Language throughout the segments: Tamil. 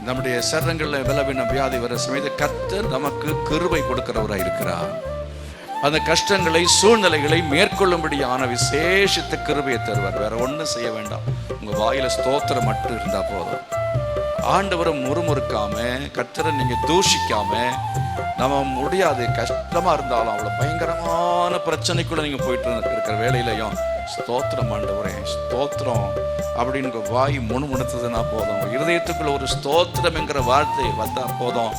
நம்முடைய சரீரங்களில் பலவீனம் வியாதி வர சமயத்தை கர்த்தர் நமக்கு கிருபை கொடுக்கிறவராக இருக்கிறார். அந்த கஷ்டங்களை சூழ்நிலைகளை மேற்கொள்ளும்படியான விசேஷித்த கிருபையை தருவார். வேற ஒன்றும் செய்ய வேண்டாம். உங்க வாயில ஸ்தோத்திரம் மட்டும் இருந்தா போதும். ஆண்டவரை முறுமுறுக்காம, கர்த்தரை நீங்க தூஷிக்காம, நம்ம முடியாது கஷ்டமா இருந்தாலும் அவ்வளோ பயங்கரமான பிரச்சனைக்குள்ள நீங்க போயிட்டு இருக்கிற வேலையிலையும் ஸ்தோத்திரம் ஆண்டவரே ஸ்தோத்திரம் அப்படின்னு வாய் முணுமுணுத்ததுன்னா போதும். இருதயத்துக்குள்ள ஒரு ஸ்தோத்திரம் என்கிற வார்த்தை வந்தா போதும்.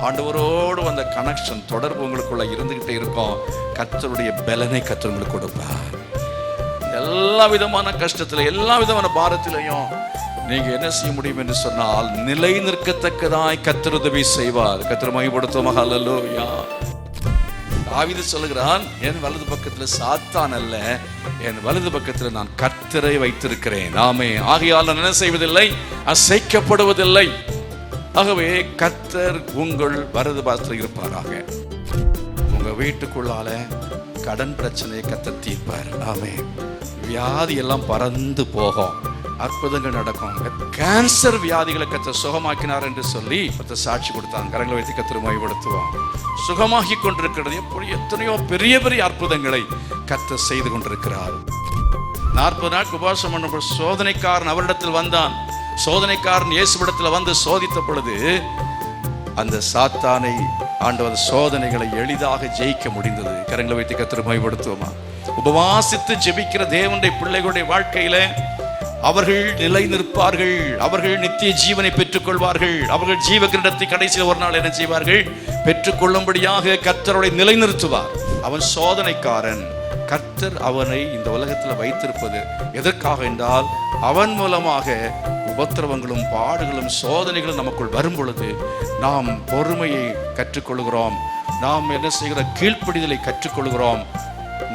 ஆண்டவரோடு அந்த கனெக்ஷன் தொடர்பு உங்களுக்குள்ள இருந்துகிட்டே இருக்கும். கர்த்தருடைய பலனை கர்த்தர் உங்களுக்கு கொடுப்பார். எல்லா விதமான கஷ்டத்துல, எல்லா விதமான பாரத்திலையும் நீங்க என்ன செய்ய முடியும் என்று சொன்னால், நிலை நிற்கத்தக்கதாய் கர்த்தர் உதவி செய்வார். கர்த்தர் மகிமைப்படுத்துவோம். ஹல்லேலூயா. தாவீது சொல்லுகிறான், என் வலது பக்கத்துல சாத்தான் அல்ல, என் வலது பக்கத்துல நான் கர்த்தரை வைத்திருக்கிறேன். ஆமென். ஆகையால் நான் என்ன செய்வதில்லை, அசைக்கப்படுவதில்லை. ஆகவே கர்த்தர் உங்கள் வலது பாகத்தில் இருப்பாராக. உங்க வீட்டுக்குள்ளால கடன் பிரச்சனையை கர்த்தர் தீர்ப்பார். ஆமென். வியாதி எல்லாம் பறந்து போகும், அற்புதங்கள் நடக்கும். கேன்சர் வியாதிகளை கர்த்தர் சுகமாக்கினார் என்று சொல்லி சாட்சி கொடுத்தாங்க. கரங்களை வைத்து கர்த்தர் மகிமைப்படுத்துவான். சுகமாகி கொண்டிருக்கிறது எப்படி எத்தனையோ பெரிய பெரிய அற்புதங்களை கர்த்தர் செய்து கொண்டிருக்கிறார். 40 நாள் உபவாசம் பண்ண சோதனைக்காரன் அவரிடத்தில் வந்தான். சோதனைக்காரன் இயேசுவிடத்தில் வந்து சோதித்த பொழுது அந்த சாத்தானை ஆண்டவர் சோதனைகளை எளிதாக ஜெயிக்க முடிந்தது. கரங்களை வைத்து கர்த்தர் மகிமைப்படுத்துவோமா. உபவாசித்து ஜெபிக்கிற தேவனுடைய பிள்ளைகளுடைய வாழ்க்கையில அவர்கள் நிலை நிற்பார்கள். அவர்கள் நித்திய ஜீவனை பெற்றுக்கொள்வார்கள். அவர்கள் ஜீவ கிரீடத்தை கடைசியில் ஒரு நாள் என்ன செய்வார்கள், பெற்றுக்கொள்ளும்படியாக கர்த்தரை நிலைநிறுத்துவார். அவன் சோதனைக்காரன். கர்த்தர் அவனை இந்த உலகத்தில் வைத்திருப்பது எதற்காக என்றால், அவன் மூலமாக உபத்திரவங்களும் பாடுகளும் சோதனைகளும் நமக்குள் வரும் பொழுது நாம் பொறுமையை கற்றுக்கொள்கிறோம். நாம் என்ன செய்கிறோம், கீழ்ப்படிதலை கற்றுக்கொள்கிறோம்.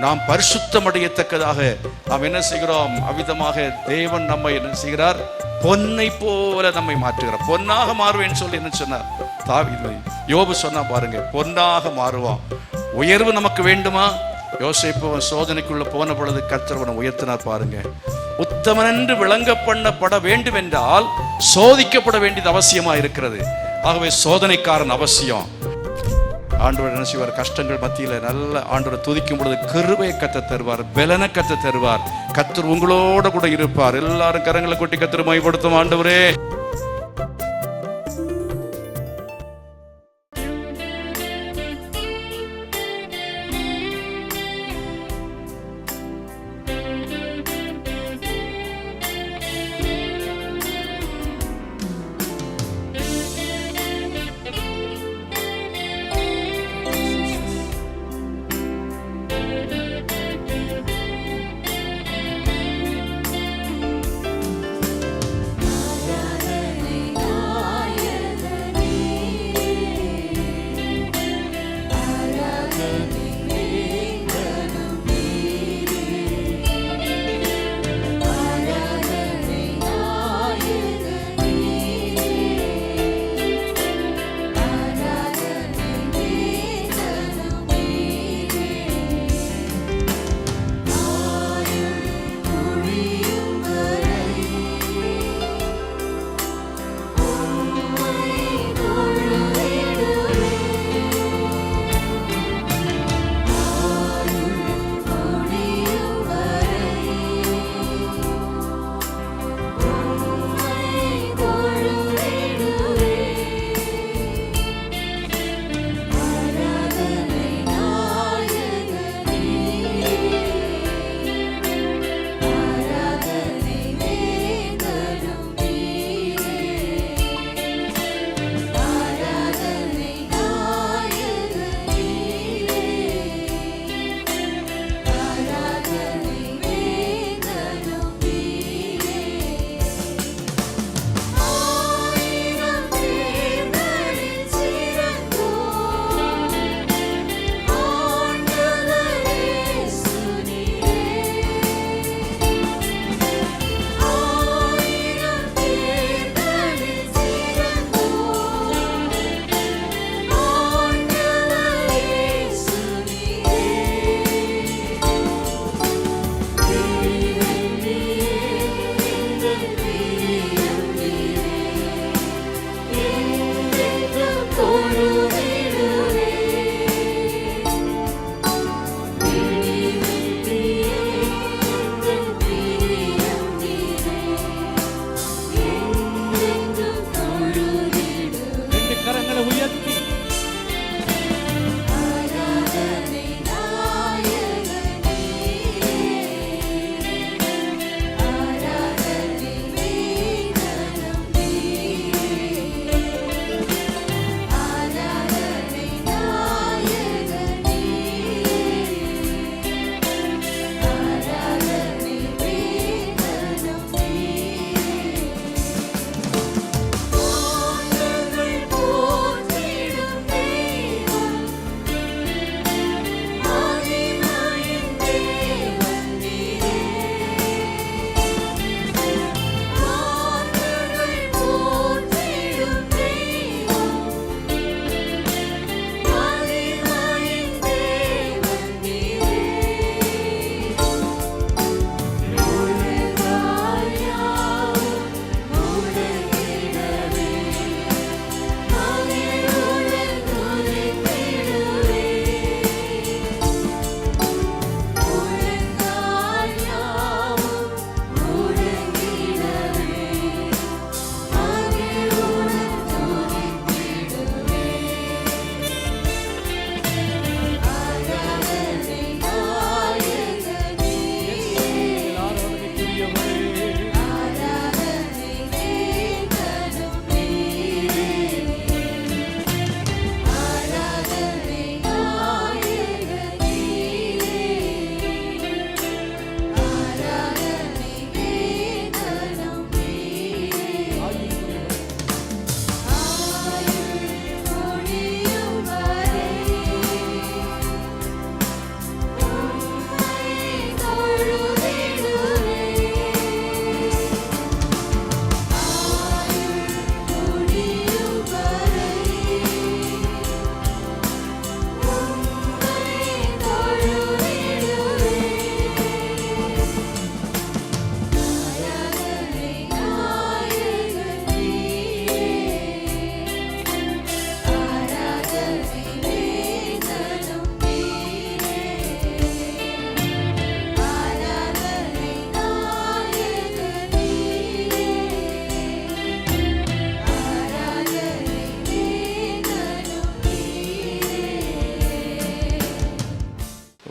நாம் பரிசுத்தம் அடையத்தக்கதாக நாம் என்ன செய்கிறோம், அவ்விதமாக தேவன் நம்மை என்ன செய்கிறார், பொன்னை போல நம்மை மாற்றுகிறார். பொன்னாக மாறுவேன்னு சொல்லி என்ன சொன்னார் தாவீது, யோபு சொன்னா பாருங்க, பொன்னாக மாறுவோம். உயர்வு நமக்கு வேண்டுமா? யோசேப்பு சோதனைக்குள்ள போன பொழுது கர்த்தர் உயர்த்தினார் பாருங்க. உத்தமன் என்று விளங்க பண்ணப்பட வேண்டும் என்றால் சோதிக்கப்பட வேண்டியது அவசியமா இருக்கிறது. ஆகவே சோதனைக்காரன் அவசியம். ஆண்டவர் என்ன செய்வார், கஷ்டங்கள் மத்தியில நல்ல ஆண்டவரை துதிக்கும் பொழுது கிருபையை கர்த்தர் தருவார், பலனை கர்த்தர் தருவார். கர்த்தர் உங்களோட கூட இருப்பார். எல்லாரும் கரங்களை கொட்டி கர்த்தர் மகிமைப்படுத்தும். ஆண்டவரே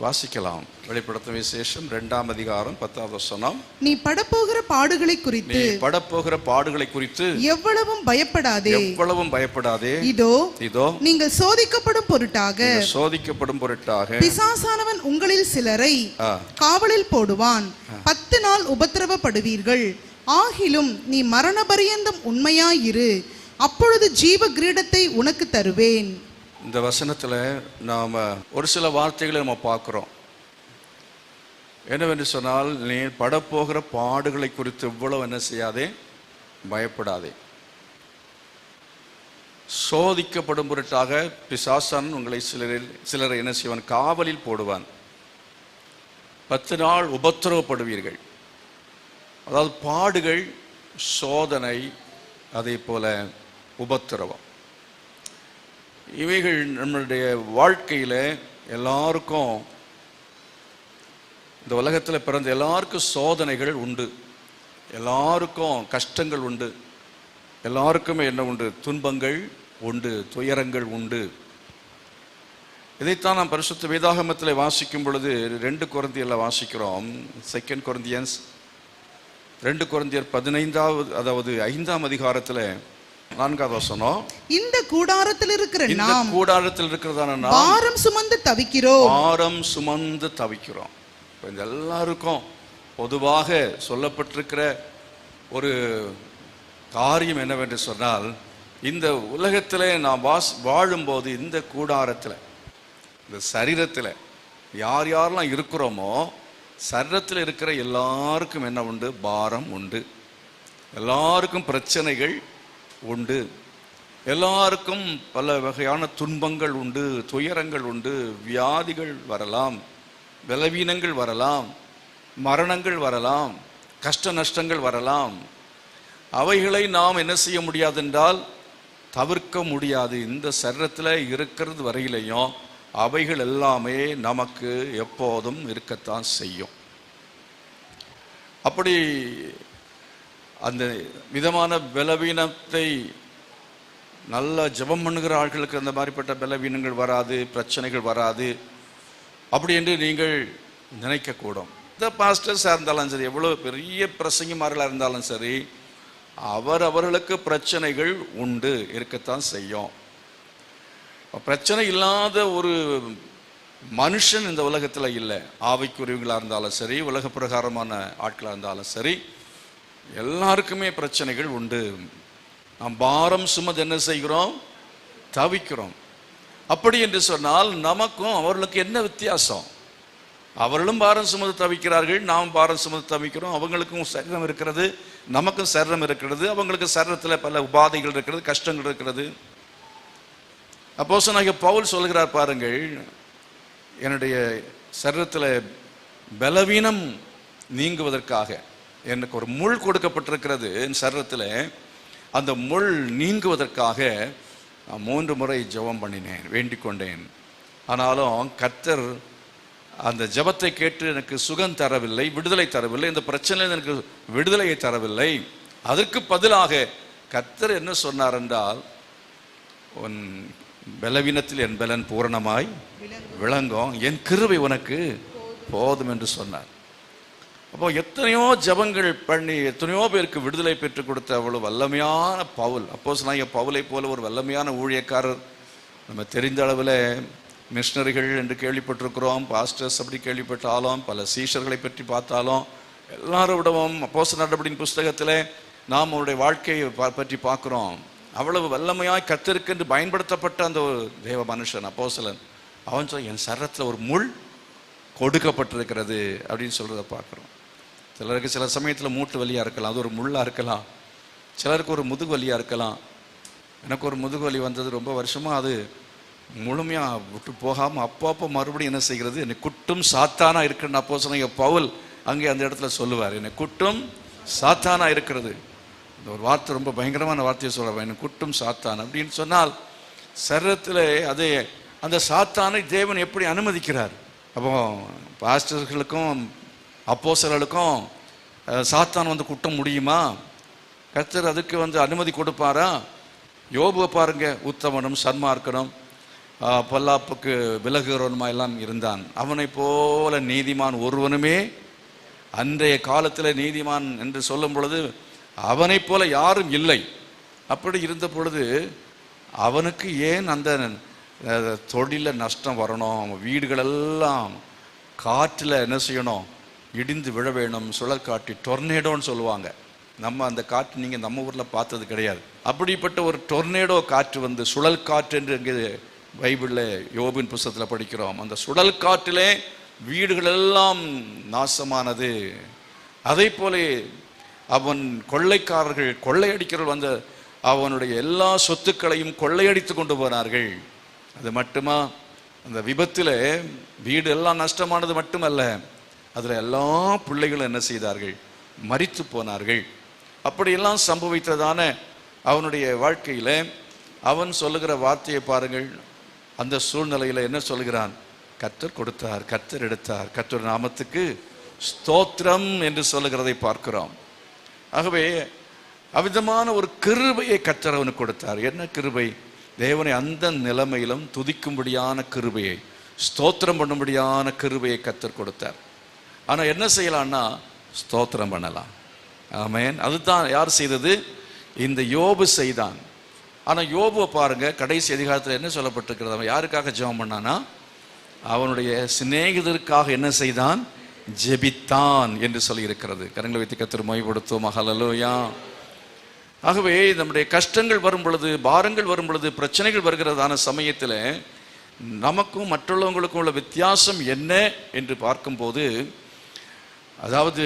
வாசிக்கலாம். வெளிப்படுத்தும் விசேஷம் 2ஆம் அதிகாரம் 10வது வசனம். நீ படப்போகிற பாடுகளை குறித்து எவ்வளவும் பயப்படாதே. இதோ நீங்கள் சோதிக்கப்படும் பொருட்டாக பிசாசானவன் உங்களில் சிலரை காவலில் போடுவான். 10 நாள் உபத்திரவப்படுவீர்கள். ஆகிலும் நீ மரண பரியந்தம் உண்மையாயிரு, அப்பொழுது ஜீவ கிரீடத்தை உனக்கு தருவேன். இந்த வசனத்துல நாம ஒரு சில வார்த்தைகளை நம்ம பார்க்கிறோம். என்னவென்று சொன்னால், நீ படப்போகிற பாடுகளை குறித்து இவ்வளவு என்ன செய்யாதே, பயப்படாதே. சோதிக்கப்படும் பொருட்டாக பிசாசான் உங்களை சிலரை என்ன செய்வான், காவலில் போடுவான். 10 நாள் உபத்திரவப்படுவீர்கள். அதாவது பாடுகள், சோதனை, அதே போல உபத்திரவம், இவைகள் நம்மளுடைய வாழ்க்கையில் எல்லாருக்கும், இந்த உலகத்தில் பிறந்த எல்லாருக்கும் சோதனைகள் உண்டு, எல்லாருக்கும் கஷ்டங்கள் உண்டு, எல்லாருக்குமே என்ன உண்டு, துன்பங்கள் உண்டு, துயரங்கள் உண்டு. இதைத்தான் நாம் பரிசுத்த வேதாகமத்தில் வாசிக்கும் பொழுது 2 கொரிந்தியரில் வாசிக்கிறோம். 2 கொரிந்தியன்ஸ் 2 கொரிந்தியர் 15வது, அதாவது 5ஆம் அதிகாரத்தில் 4வது வசனம். இந்த கூடாரத்தில் இருக்கிறதான நாம் பாரம் சுமந்து தவிக்கிறோம். இந்த எல்லாருக்கும் பொதுவாக சொல்லப்பட்டிருக்கிற ஒரு காரியம் என்னவென்று சொன்னால், இந்த உலகத்தில் நாம் வாழும்போது இந்த கூடாரத்தில், இந்த சரீரத்தில் யார் யாரெல்லாம் இருக்கிறோமோ, சரீரத்தில் இருக்கிற எல்லாருக்கும் என்ன உண்டு, பாரம் உண்டு, எல்லாருக்கும் பிரச்சனைகள் உண்டு, எல்லாருக்கும் பல வகையான துன்பங்கள் உண்டு, துயரங்கள் உண்டு, வியாதிகள் வரலாம், பலவீனங்கள் வரலாம், மரணங்கள் வரலாம், கஷ்ட நஷ்டங்கள் வரலாம். அவைகளை நாம் என்ன செய்ய முடியாது என்றால் தவிர்க்க முடியாது. இந்த சரீரத்தில் இருக்கிறது வரையிலையும் அவைகள் எல்லாமே நமக்கு எப்போதும் இருக்கத்தான் செய்யும். அப்படி அந்த விதமான பலவீனத்தை, நல்ல ஜெபம் பண்ணுகிற ஆட்களுக்கு அந்த மாதிரிப்பட்ட பலவீனங்கள் வராது, பிரச்சனைகள் வராது அப்படி என்று நீங்கள் நினைக்கக்கூடும். இந்த பாஸ்டர்ஸாக இருந்தாலும் சரி, எவ்வளோ பெரிய பிரசங்கிமார்களாக இருந்தாலும் சரி, அவர்களுக்கு பிரச்சனைகள் உண்டு, இருக்கத்தான் செய்யும். பிரச்சனை இல்லாத ஒரு மனுஷன் இந்த உலகத்தில் இல்லை. ஆவிக்குரியவங்களாக இருந்தாலும் சரி, உலக பிரகாரமான ஆட்களாக இருந்தாலும் சரி, எல்லாருக்குமே பிரச்சனைகள் உண்டு. நாம் பாரம் சுமந்து என்ன செய்கிறோம், தவிக்கிறோம். அப்படி என்று சொன்னால் நமக்கும் அவர்களுக்கு என்ன வித்தியாசம்? அவர்களும் பாரம் சுமந்து தவிக்கிறார்கள், நாம் பாரம் சுமந்து தவிக்கிறோம். அவங்களுக்கும் சரீரம் இருக்கிறது, நமக்கும் சரீரம் இருக்கிறது. அவங்களுக்கு சரீரத்தில் பல உபாதைகள் இருக்கிறது, கஷ்டங்கள் இருக்கிறது. அப்போஸ்தலனாகிய பவுல் சொல்கிறார் பாருங்கள், என்னுடைய சரீரத்தில் பலவீனம் நீங்குவதற்காக எனக்கு ஒரு முள் கொடுக்கப்பட்டிருக்கிறது என் சரீரத்தில். அந்த முள் நீங்குவதற்காக நான் 3 முறை ஜெபம் பண்ணினேன், வேண்டிக் கொண்டேன். ஆனாலும் கர்த்தர் அந்த ஜெபத்தை கேட்டு எனக்கு சுகம் தரவில்லை, விடுதலை தரவில்லை, இந்த பிரச்சனையில் எனக்கு விடுதலையை தரவில்லை. அதற்கு பதிலாக கர்த்தர் என்ன சொன்னார் என்றால், உன் பலவீனத்தில் என் பலன் பூரணமாய் விளங்கும், என் கிருபை உனக்கு போதும் என்று சொன்னார். அப்போ எத்தனையோ ஜபங்கள் பண்ணி எத்தனையோ பேருக்கு விடுதலை பெற்றுக் கொடுத்த அவ்வளவு வல்லமையான பவுல், அப்போஸ்தலனாகிய பவுலை போல ஒரு வல்லமையான ஊழியக்காரர் நம்ம தெரிந்த அளவில் மிஷனரிகள் என்று கேள்விப்பட்டிருக்கிறோம், பாஸ்டர்ஸ் அப்படி கேள்விப்பட்டாலும், பல சீஷர்களை பற்றி பார்த்தாலும், எல்லாரும் விடவும் அப்போஸ்தலர் நடபடியின் புஸ்தகத்தில் நாம் அவருடைய வாழ்க்கையை பற்றி பார்க்குறோம். அவ்வளவு வல்லமையாய் கர்த்தருக்கென்று பயன்படுத்தப்பட்ட அந்த ஒரு தேவ மனுஷன் அப்போஸ்தலன். அவன் சொல்ல, என் சரீரத்தில் ஒரு முள் கொடுக்கப்பட்டிருக்கிறது அப்படின்னு சொல்கிறத பார்க்குறோம். சிலருக்கு சில சமயத்தில் மூட்டு வலியாக இருக்கலாம், அது ஒரு முள்ளாக இருக்கலாம். சிலருக்கு ஒரு முதுகு வலியாக இருக்கலாம். எனக்கு ஒரு முதுகு வலி வந்தது, ரொம்ப வருஷமாக அது முழுமையாக விட்டு போகாமல் அப்பப்போ மறுபடியும் என்ன செய்கிறது, என்னை குட்டும் சாத்தானா இருக்குன்னு அப்போஸ்தலனாகிய பவுல் அங்கே அந்த இடத்துல சொல்லுவார். என்னை குட்டும் சாத்தானா இருக்கிறது. இந்த ஒரு வார்த்தை ரொம்ப பயங்கரமான வார்த்தையை சொல்லுவார், என்னை குட்டும் சாத்தான் அப்படின்னு சொன்னால் சரீரத்தில் அதே அந்த சாத்தானை தேவன் எப்படி அனுமதிக்கிறார்? அப்போ பாஸ்டர்களுக்கும் அப்போஸ்தலர்களுக்கும் சாத்தான் வந்து குட்ட முடியுமா? கர்த்தர் அதுக்கு அனுமதி கொடுப்பாரா? யோபுவை பாருங்க, உத்தமனும் சன்மார்க்கனும், பொல்லாப்புக்கு விலகுகிறவனுமா எல்லாம் இருந்தான். அவனை போல நீதிமான் ஒருவனுமே அன்றைய காலத்தில் நீதிமான் என்று சொல்லும் பொழுது அவனை போல யாரும் இல்லை. அப்படி இருந்த பொழுது அவனுக்கு ஏன் அந்த தொழில நஷ்டம் வரணும்? வீடுகளெல்லாம் காற்றில் என்ன செய்யணும்? இடிந்து விழ வேணும். சுழற்காற்று, டொர்னேடோன்னு சொல்லுவாங்க. நம்ம அந்த காற்று நீங்கள் நம்ம ஊரில் பார்த்தது கிடையாது. அப்படிப்பட்ட ஒரு டொர்னேடோ காற்று வந்து, சுழல் காற்று என்று இங்கே பைபிளில் யோபின் புஸ்தகத்தில் படிக்கிறோம். அந்த சுழல் காற்றிலே வீடுகளெல்லாம் நாசமானது. அதே போல அவன் கொள்ளைக்காரர்கள், கொள்ளையடிக்கிறவர்கள் வந்து அவனுடைய எல்லா சொத்துக்களையும் கொள்ளையடித்து கொண்டு போனார்கள். அது மட்டுமா, அந்த விபத்தில் வீடு எல்லாம் நஷ்டமானது மட்டுமல்ல, அதில் எல்லா பிள்ளைகளும் என்ன செய்தார்கள்? மரித்து போனார்கள். அப்படியெல்லாம் சம்பவித்ததான அவனுடைய வாழ்க்கையில் அவன் சொல்லுகிற வார்த்தையை பாருங்கள். அந்த சூழ்நிலையில் என்ன சொல்கிறான்? கர்த்தர் கொடுத்தார், கர்த்தர் எடுத்தார், கர்த்தர் நாமத்துக்கு ஸ்தோத்திரம் என்று சொல்லுகிறதை பார்க்கிறோம். ஆகவே அவ்விதமான ஒரு கிருபையை கர்த்தர் அவனுக்கு கொடுத்தார். என்ன கிருபை? தேவனை அந்த நிலைமையிலும் துதிக்கும்படியான கிருபையை, ஸ்தோத்திரம் பண்ணும்படியான கிருபையை கர்த்தர் கொடுத்தார். ஆனால் என்ன செய்யலான்னா, ஸ்தோத்திரம் பண்ணலாம். ஆமென். அதுதான் யார் செய்தது? இந்த யோபு செய்தான். ஆனால் யோபுவை பாருங்க, கடைசி அதிகாரத்தில் என்ன சொல்லப்பட்டிருக்கிறது? அவன் யாருக்காக ஜெபம் பண்ணானா? அவனுடைய சிநேகிதருக்காக என்ன செய்தான்? ஜெபித்தான் என்று சொல்லி இருக்கிறது. கரங்களை வைத்து கர்த்தர் மகிமைப்படுத்துவோம். ஹல்லேலூயா. ஆகவே நம்முடைய கஷ்டங்கள் வரும் பொழுது, பாரங்கள் வரும் பொழுது, பிரச்சனைகள் வருகிறதான சமயத்தில் நமக்கும் மற்றவங்களுக்கும் உள்ள வித்தியாசம் என்ன என்று பார்க்கும்போது, அதாவது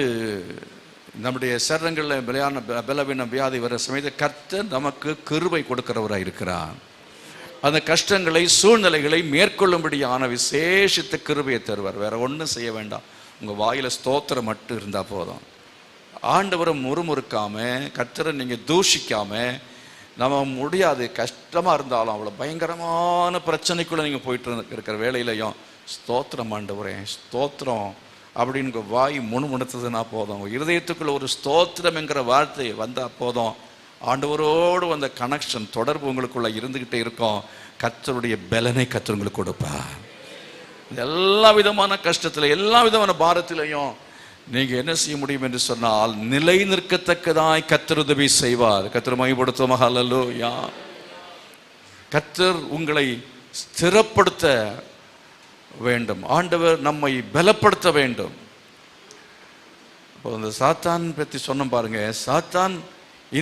நம்முடைய சரீரங்களில் பலவீனம், வியாதி வர சமயத்தில் கர்த்தர் நமக்கு கிருபை கொடுக்கிறவராக இருக்கிறார். அந்த கஷ்டங்களை, சூழ்நிலைகளை மேற்கொள்ளும்படியான விசேஷித்த கிருபையை தருவார். வேற ஒன்றும் செய்ய வேண்டாம். உங்கள் வாயில் ஸ்தோத்திரம் மட்டும் இருந்தால் போதும். ஆண்டவரை முறுமுறுக்காம, கர்த்தரை நீங்கள் தூஷிக்காம, நம்ம முடியாது. கஷ்டமாக இருந்தாலும், அவ்வளோ பயங்கரமான பிரச்சனைக்குள்ளே நீங்கள் போயிட்டு இருக்கிற வேலையிலையும் ஸ்தோத்திரம் ஆண்டவரே, ஸ்தோத்திரம் அப்படின்னு வாய் முணுமுணுத்ததுன்னா போதும். இருதயத்துக்குள்ள ஒரு ஸ்தோத்திரம் என்கிற வார்த்தை வந்தால் போதும். ஆண்டவரோடு அந்த கனெக்ஷன், தொடர்பு உங்களுக்குள்ள இருந்துகிட்டே இருக்கும். கர்த்தருடைய பலனை கர்த்தர் உங்களுக்கு கொடுப்பார். எல்லா விதமான கஷ்டத்தில், எல்லா விதமான பாரத்திலையும் நீங்க என்ன செய்ய முடியும் என்று சொன்னால், நிலை நிற்கத்தக்கதாய் கர்த்தர் உதவி செய்வார். கர்த்தர் மகிமைப்படுத்துவோம். ஹல்லேலூயா. கர்த்தர் உங்களை ஸ்திரப்படுத்த வேண்டும். ஆண்டவர் நம்மை பலப்படுத்த வேண்டும். இப்போ இந்த சாத்தான் பற்றி சொன்ன பாருங்க. சாத்தான்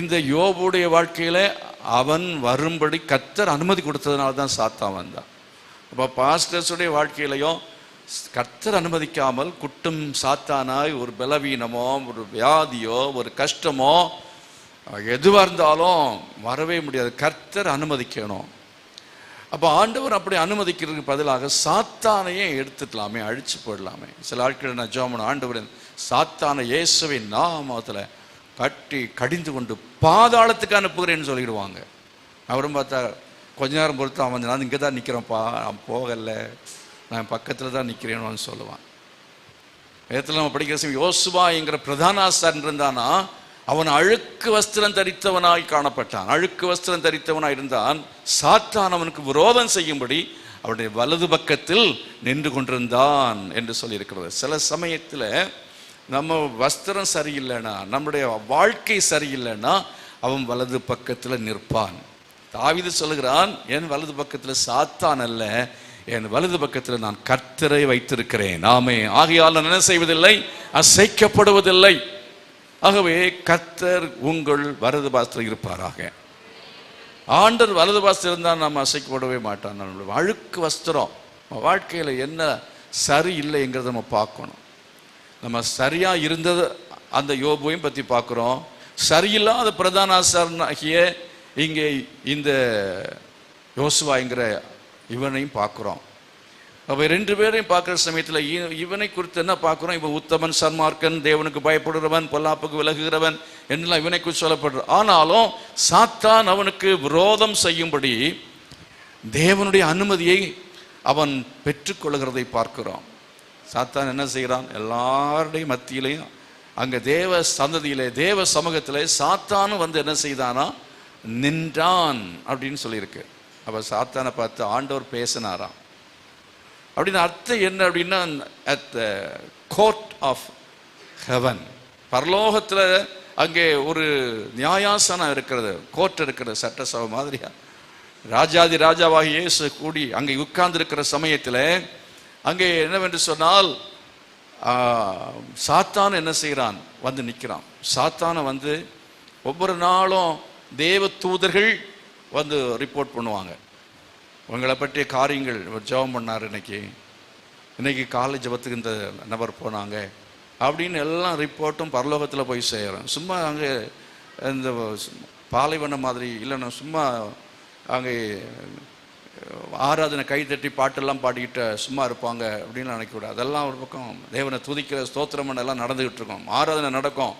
இந்த யோபுடைய வாழ்க்கையில அவன் வரும்படி கர்த்தர் அனுமதி கொடுத்ததுனால தான் சாத்தான் வந்தான். அப்போ பாஸ்டர்ஸுடைய வாழ்க்கையிலையும் கர்த்தர் அனுமதிக்காமல் குட்டும் சாத்தானாய் ஒரு பலவீனமோ, ஒரு வியாதியோ, ஒரு கஷ்டமோ, எதுவாக இருந்தாலும் வரவே முடியாது. கர்த்தர் அனுமதிக்கணும். அப்போ ஆண்டவர் அப்படி அனுமதிக்கிறதுக்கு பதிலாக சாத்தானையே எடுத்துக்கலாமே, அழிச்சு போடலாமே. சில ஆட்கள் நான் ஜெபம், ஆண்டவர் சாத்தானை இயேசுவின் நாமத்தில் கட்டி கடிந்து கொண்டு பாதாளத்துக்கு அனுப்புகிறேன்னு சொல்லிடுவாங்க. அவரும் பார்த்தா கொஞ்ச நேரம் பொறுத்து அவன், நான் இங்கே தான் நிற்கிறேன்ப்பா, நான் போகலை, நான் பக்கத்தில் தான் நிற்கிறேன்னு சொல்லுவான். நேரத்தில் நம்ம படிக்கிற சமயம் யோசுவா என்கிற பிரதான ஆசாரியன் இருந்தானா, அவன் அழுக்கு வஸ்திரம் தரித்தவனாய் காணப்பட்டான். அழுக்கு வஸ்திரம் தரித்தவனாய் இருந்தான். சாத்தான் அவனுக்கு விரோதம் செய்யும்படி அவனுடைய வலது பக்கத்தில் நின்று கொண்டிருந்தான் என்று சொல்லியிருக்கிறது. சில சமயத்தில் நம்ம வஸ்திரம் சரியில்லைன்னா, நம்முடைய வாழ்க்கை சரியில்லைன்னா அவன் வலது பக்கத்தில் நிற்பான். தாவீது சொல்லுகிறான், என் வலது பக்கத்தில் சாத்தான் அல்ல, என் வலது பக்கத்தில் நான் கர்த்தரை வைத்திருக்கிறேன். ஆமே. ஆகையால் நான் என்ன செய்வதில்லை? அசைக்கப்படுவதில்லை. ஆகவே கர்த்தர் உங்கள் வலது பாசத்தில் இருப்பாராக. ஆண்டர் வலது பாசத்தில் இருந்தால் நம்ம அசைக்கப்படவே மாட்டான். நம்மளுடைய அழுக்கு வஸ்திரம் வாழ்க்கையில் என்ன சரியில்லைங்கிறத நம்ம பார்க்கணும். நம்ம சரியாக இருந்தது அந்த யோபுவையும் பற்றி பார்க்குறோம். சரியில்லாத பிரதான ஆசாரியனாகிய இங்கே இந்த யோசுவாங்கிற இவனையும் பார்க்குறோம். அப்போ ரெண்டு பேரையும் பார்க்குற சமயத்தில் இவனை குறித்து என்ன பார்க்குறோம்? இவன் உத்தமன், சன்மார்க்கன், தேவனுக்கு பயப்படுறவன், பொல்லாப்புக்கு விலகுகிறவன் என்னெல்லாம் இவனை குறித்து சொல்லப்படுற. ஆனாலும் சாத்தான் அவனுக்கு விரோதம் செய்யும்படி தேவனுடைய அனுமதியை அவன் பெற்றுக்கொள்கிறதை பார்க்கிறோம். சாத்தான் என்ன செய்கிறான்? எல்லாருடைய மத்தியிலையும் அங்கே தேவ சந்ததியிலே, தேவ சமூகத்திலே சாத்தானும் வந்து என்ன செய்தானா? நின்றான் அப்படின்னு சொல்லியிருக்கு. அப்போ சாத்தானை பார்த்து ஆண்டவர் பேசினாராம். அப்படின்னு அர்த்தம் என்ன அப்படின்னா, at the court of heaven, பரலோகத்தில் அங்கே ஒரு நியாயாசனம் இருக்கிறது, கோர்ட் இருக்கிறது, சட்டசபை மாதிரியா. ராஜாதி ராஜாவாகி இயேசு கூடி அங்கே உட்கார்ந்து இருக்கிற சமயத்தில் அங்கே என்னவென்று சொன்னால், சாத்தான் என்ன செய்கிறான், வந்து நிற்கிறான். சாத்தானை வந்து ஒவ்வொரு நாளும் தேவ தூதர்கள் வந்து ரிப்போர்ட் பண்ணுவாங்க. உங்களை பற்றிய காரியங்கள் ஜெபம் பண்ணார், இன்னைக்கு காலை ஜெபத்துக்கு இந்த நபர் போனாங்க அப்படின்னு எல்லாம் ரிப்போர்ட்டும் பரலோகத்தில் போய் சேரும். சும்மா அங்கே இந்த பாலைவனம் மாதிரி இல்லைன்னா சும்மா அங்கே ஆராதனை கைத்தட்டி பாட்டெல்லாம் பாடிக்கிட்ட சும்மா இருப்பாங்க அப்படின்னு நினைக்கக்கூடாது. அதெல்லாம் ஒரு பக்கம் தேவனை துதிக்கிற ஸ்தோத்திரம் எல்லாம் நடந்துகிட்டு இருக்கோம், ஆராதனை நடக்கும்.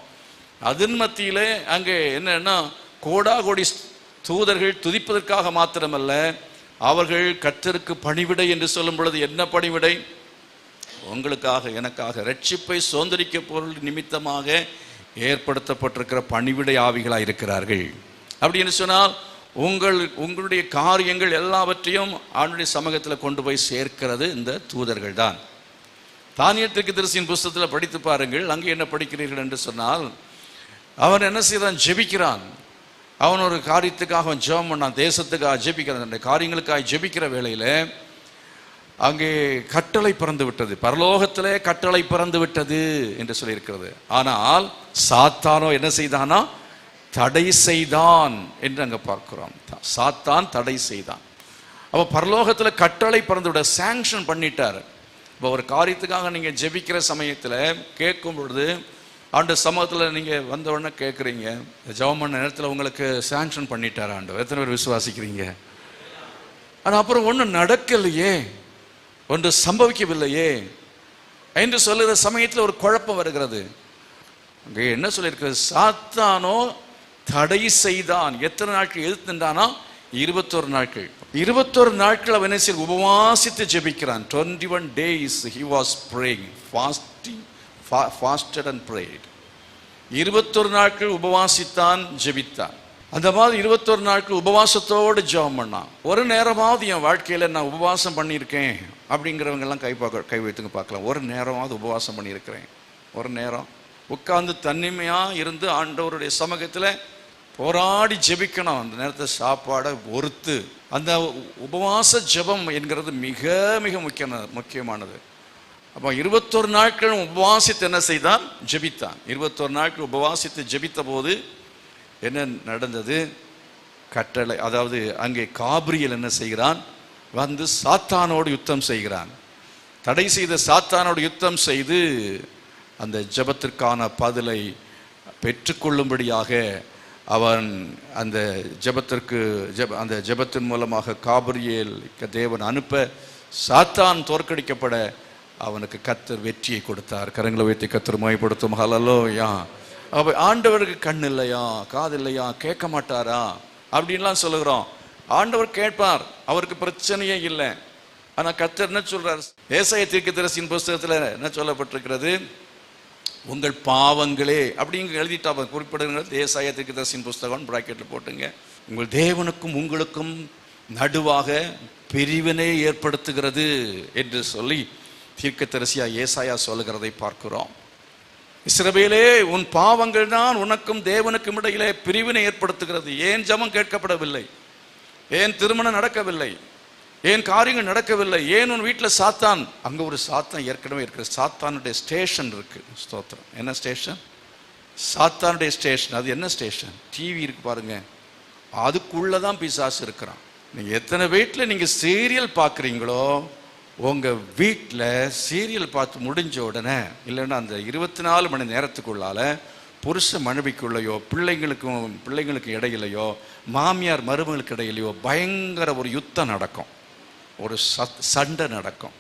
அதன் மத்தியிலே அங்கே என்னன்னா, கோடா கோடி தூதர்கள் துதிப்பதற்காக மாத்திரமல்ல, அவர்கள் கர்த்தருக்கு பணிவிடை என்று சொல்லும் பொழுது என்ன பணிவிடை? உங்களுக்காக எனக்காக ரட்சிப்பை சுதந்திரிக்க பொருள் நிமித்தமாக ஏற்படுத்தப்பட்டிருக்கிற பணிவிடை ஆவிகளாக இருக்கிறார்கள். அப்படின்னு சொன்னால் உங்களுடைய காரியங்கள் எல்லாவற்றையும் அவனுடைய சமூகத்தில் கொண்டு போய் சேர்க்கிறது இந்த தூதர்கள் தான். தானியேல் தீர்க்கதரிசியின் புஸ்தகத்தில் படித்து பாருங்கள். அங்கே என்ன படிக்கிறீர்கள் என்று சொன்னால், அவன் என்ன செய்தான், ஜெபிக்கிறான். அவன் ஒரு காரியத்துக்காக அவன் ஜெபம் பண்ணான், தேசத்துக்காக ஜெபிக்கிறான். அந்த காரியங்களுக்காக ஜெபிக்கிற வேளையில் அங்கே கட்டளை பிறந்து விட்டது, பரலோகத்திலே கட்டளை பிறந்து விட்டது என்று சொல்லியிருக்கிறது. ஆனால் சாத்தானோ என்ன செய்தானா, தடை செய்தான் என்று அங்கே பார்க்கிறோம். சாத்தான் தடை செய்தான். அப்போ பரலோகத்தில் கட்டளை பிறந்து விட சாங்ஷன் பண்ணிட்டார். இப்போ ஒரு காரியத்துக்காக நீங்கள் ஜெபிக்கிற சமயத்தில் கேட்கும் பொழுது ஆண்டு சமூகத்தில் நீங்கள் வந்த உடனே கேட்குறீங்க, ஜெபம் பண்ண நேரத்தில் உங்களுக்கு சாங்ஷன் பண்ணிட்டார் ஆண்டவர். எத்தனை பேர் விசுவாசிக்கிறீங்க? ஆனால் அப்புறம் ஒன்றும் நடக்கலையே, ஒன்று சம்பவிக்கவில்லையே என்று சொல்லுகிற சமயத்தில் ஒரு குழப்பம் வருகிறது. அங்கே என்ன சொல்லியிருக்கிறது, சாத்தானோ தடை செய்தான். எத்தனை நாட்கள் எதிர்த்துட்டானா? 21 நாட்கள். 21 நாட்கள் அவன் உபவாசித்து ஜெபிக்கிறான். 21 days he was praying, fasted and prayed. 21 நாட்கள் உபவாசித்தான், ஜெபித்தான். அந்த மாதிரி 21 நாட்கள் உபவாசத்தோடு ஜெபம் பண்ணான். ஒரு நேரமாவது என் வாழ்க்கையில் நான் உபவாசம் பண்ணியிருக்கேன் அப்படிங்கிறவங்க எல்லாம் கை வைத்துங்க பார்க்கலாம். ஒரு நேரமாவது உபவாசம் பண்ணியிருக்கிறேன். ஒரு நேரம் உட்கார்ந்து தனிமையாக இருந்து ஆண்டவருடைய சமூகத்தில் போராடி ஜெபிக்கணும். அந்த நேரத்தை சாப்பாடை ஒருத்து அந்த உபவாச ஜெபம் என்கிறது மிக மிக முக்கியமானது. அப்போ 21 நாட்கள் உபவாசித்து என்ன செய்தான், ஜெபித்தான். 21 நாட்கள் உபவாசித்து ஜெபித்த போது என்ன நடந்தது? கட்டளை, அதாவது அங்கே காபிரியல் என்ன செய்கிறான், வந்து சாத்தானோடு யுத்தம் செய்கிறான். தடை செய்த சாத்தானோடு யுத்தம் செய்து அந்த ஜெபத்திற்கான பதிலை பெற்றுக்கொள்ளும்படியாக அவன் அந்த அந்த ஜெபத்தின் மூலமாக காபிரியேல் தேவன் அனுப்ப சாத்தான் தோற்கடிக்கப்பட அவனுக்கு கர்த்தர் வெற்றியை கொடுத்தார். கரங்களை வைத்து கர்த்தர் மகிமைப்படுத்தும். ஹல்லேலூயா. அப்போ ஆண்டவருக்கு கண் இல்லையா, காது இல்லையா, கேட்க மாட்டாரா அப்படின்லாம் சொல்லுகிறோம். ஆண்டவர் கேட்பார், அவருக்கு பிரச்சனையே இல்லை. ஆனால் கர்த்தர் என்ன சொல்றார்? ஏசாயா தீர்க்கதரிசியின் புஸ்தகத்தில் என்ன சொல்லப்பட்டிருக்கிறது? உங்கள் பாவங்களே அப்படிங்க எழுதிட்டா குறிப்பிடுகிறது. ஏசாயா தீர்க்கதரிசியின் புஸ்தகம் பிராக்கெட்டில் போட்டுங்க. உங்கள் தேவனுக்கும் உங்களுக்கும் நடுவாக பிரிவினை ஏற்படுத்துகிறது என்று சொல்லி தீர்க்கதரிசியா ஏசாயா சொல்லுகிறதை பார்க்கிறோம். இஸ்ரவேலே, உன் பாவங்கள் தான் உனக்கும் தேவனுக்கும் இடையிலே பிரிவினை ஏற்படுத்துகிறது. ஏன் ஜெபம் கேட்கப்படவில்லை? ஏன் திருமணம் நடக்கவில்லை? ஏன் காரியங்கள் நடக்கவில்லை? ஏன் உன் வீட்டில் சாத்தான்? அங்கே ஒரு சாத்தான் ஏற்கனவே இருக்கிற சாத்தானுடைய ஸ்டேஷன் இருக்கு. ஸ்தோத்திரம். என்ன ஸ்டேஷன்? சாத்தானுடைய ஸ்டேஷன். அது என்ன ஸ்டேஷன்? டிவி இருக்கு பாருங்க, அதுக்குள்ளதான் பிசாசு இருக்கிறான். நீங்கள் எத்தனை வீட்டில் நீங்கள் சீரியல் பார்க்குறீங்களோ, உங்கள் வீட்டில் சீரியல் பார்த்து முடிஞ்ச உடனே இல்லைன்னா அந்த 24 மணி நேரத்துக்குள்ளால புருஷ மனைவிக்குள்ளையோ பிள்ளைங்களுக்கு இடையிலையோ மாமியார் மருமகளுக்கு இடையிலையோ பயங்கர ஒரு யுத்தம் நடக்கும், ஒரு சண்டை நடக்கும்,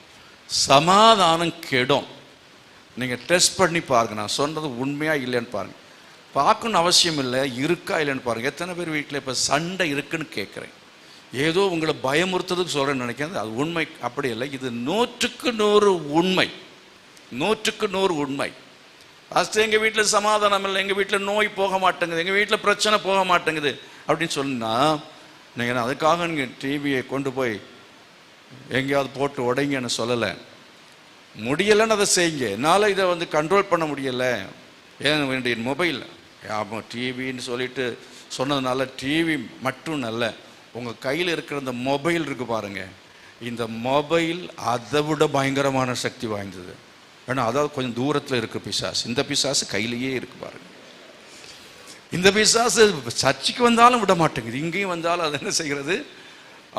சமாதானம் கெடும். நீங்கள் டெஸ்ட் பண்ணி பாருங்க, நான் சொன்னது உண்மையா இல்லைன்னு பாருங்க. பார்க்கணும்னு அவசியம் இல்லை, இருக்கா இல்லைன்னு பாருங்க. எத்தனை பேர் வீட்டில் இப்போ சண்டை இருக்குன்னு கேட்குறேன். ஏதோ உங்களை பயமுறுத்துறதுக்கு சொல்கிறேன்னு நினைக்கிறேன். அது உண்மை அப்படி இல்லை. இது 100க்கு 100 உண்மை. 100க்கு 100 உண்மை. ஃபஸ்ட்டு எங்கள் வீட்டில் சமாதானம் இல்லை, எங்கள் வீட்டில் நோய் போக மாட்டேங்குது, எங்கள் வீட்டில் பிரச்சனை போக மாட்டேங்குது அப்படின்னு சொன்னால் நீங்கள் அதுக்காக நீங்கள் டிவியை கொண்டு போய் எங்கேயாவது போட்டு உடைங்கன்னு சொல்லலை. முடியலைன்னு அதை செய்யுங்க. என்னால் இதை கண்ட்ரோல் பண்ண முடியலை, ஏன் வேண்டிய மொபைல் ஆமாம் டிவின்னு சொல்லிட்டு சொன்னதுனால டிவி மட்டும் நல்ல, உங்கள் கையில் இருக்கிற இந்த மொபைல் இருக்குது பாருங்கள், இந்த மொபைல் அதை விட பயங்கரமான சக்தி வாய்ந்தது. ஏன்னா அதாவது கொஞ்சம் தூரத்தில் இருக்குது பிசாசு. இந்த பிசாசு கையிலேயே இருக்கு பாருங்க. இந்த பிசாசு சர்ச்சுக்கு வந்தாலும் விட மாட்டேங்குது, இங்கேயும் வந்தாலும் அது என்ன செய்கிறது,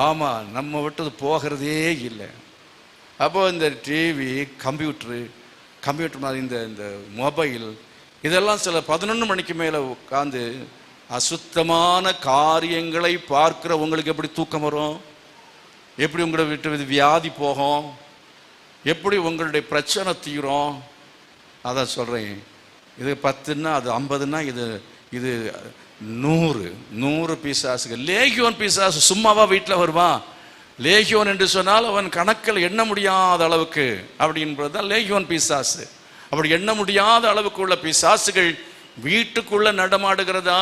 ஆமாம் நம்ம விட்டது போகிறதே இல்லை. அப்போ இந்த டிவி, கம்ப்யூட்டர் மாதிரி இந்த மொபைல் இதெல்லாம் சில 11 மணிக்கு மேலே உட்காந்து அசுத்தமான காரியங்களை பார்க்குற உங்களுக்கு எப்படி தூக்கம் வரும்? எப்படி உங்களை விட்டு வியாதி போகும்? எப்படி உங்களுடைய பிரச்சனை தீரும்? அதான் சொல்கிறேன். இது 10ன்னா அது 50ன்னா இது 100 பிசாசுகள். லேகியோன் பிசாசு சும்மாவா வீட்டில் வருவான்? லேகியோன் என்று சொன்னால் அவன் கணக்கில் எண்ண முடியாத அளவுக்கு அப்படின்றது தான் லேகியோன் பிசாசு. அப்படி எண்ண முடியாத அளவுக்கு உள்ள பிசாசுகள் வீட்டுக்குள்ள நடமாடுகிறதா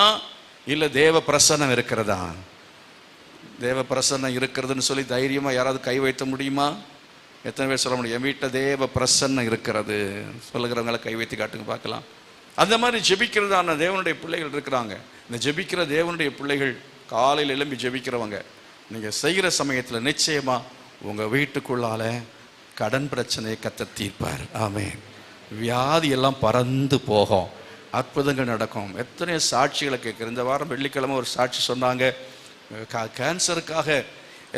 இல்லை தேவ பிரசன்னம் இருக்கிறதா? தேவ பிரசன்னம் இருக்கிறதுன்னு சொல்லி தைரியமாக யாராவது கை வைத்த முடியுமா? எத்தனை பேர் சொல்ல முடியும்? என் வீட்டில் தேவ பிரசன்னம் இருக்கிறது சொல்லுகிறவங்கள கை வைத்து காட்டுங்க பார்க்கலாம். அந்த மாதிரி ஜெபிக்கிறதான தேவனுடைய பிள்ளைகள் இருக்கிறாங்க. இந்த ஜெபிக்கிற தேவனுடைய பிள்ளைகள் காலையில் எழும்பி ஜெபிக்கிறவங்க, நீங்கள் செய்கிற சமயத்தில் நிச்சயமாக உங்கள் வீட்டுக்குள்ளால கடன் பிரச்சனையை கர்த்தர் தீர்ப்பார். ஆமென். வியாதி எல்லாம் பறந்து போகும், அற்புதங்கள் நடக்கும். எத்தனை சாட்சிகளை கேட்குற. இந்த வாரம் வெள்ளிக்கிழமை ஒரு சாட்சி சொன்னாங்க, கேன்சருக்காக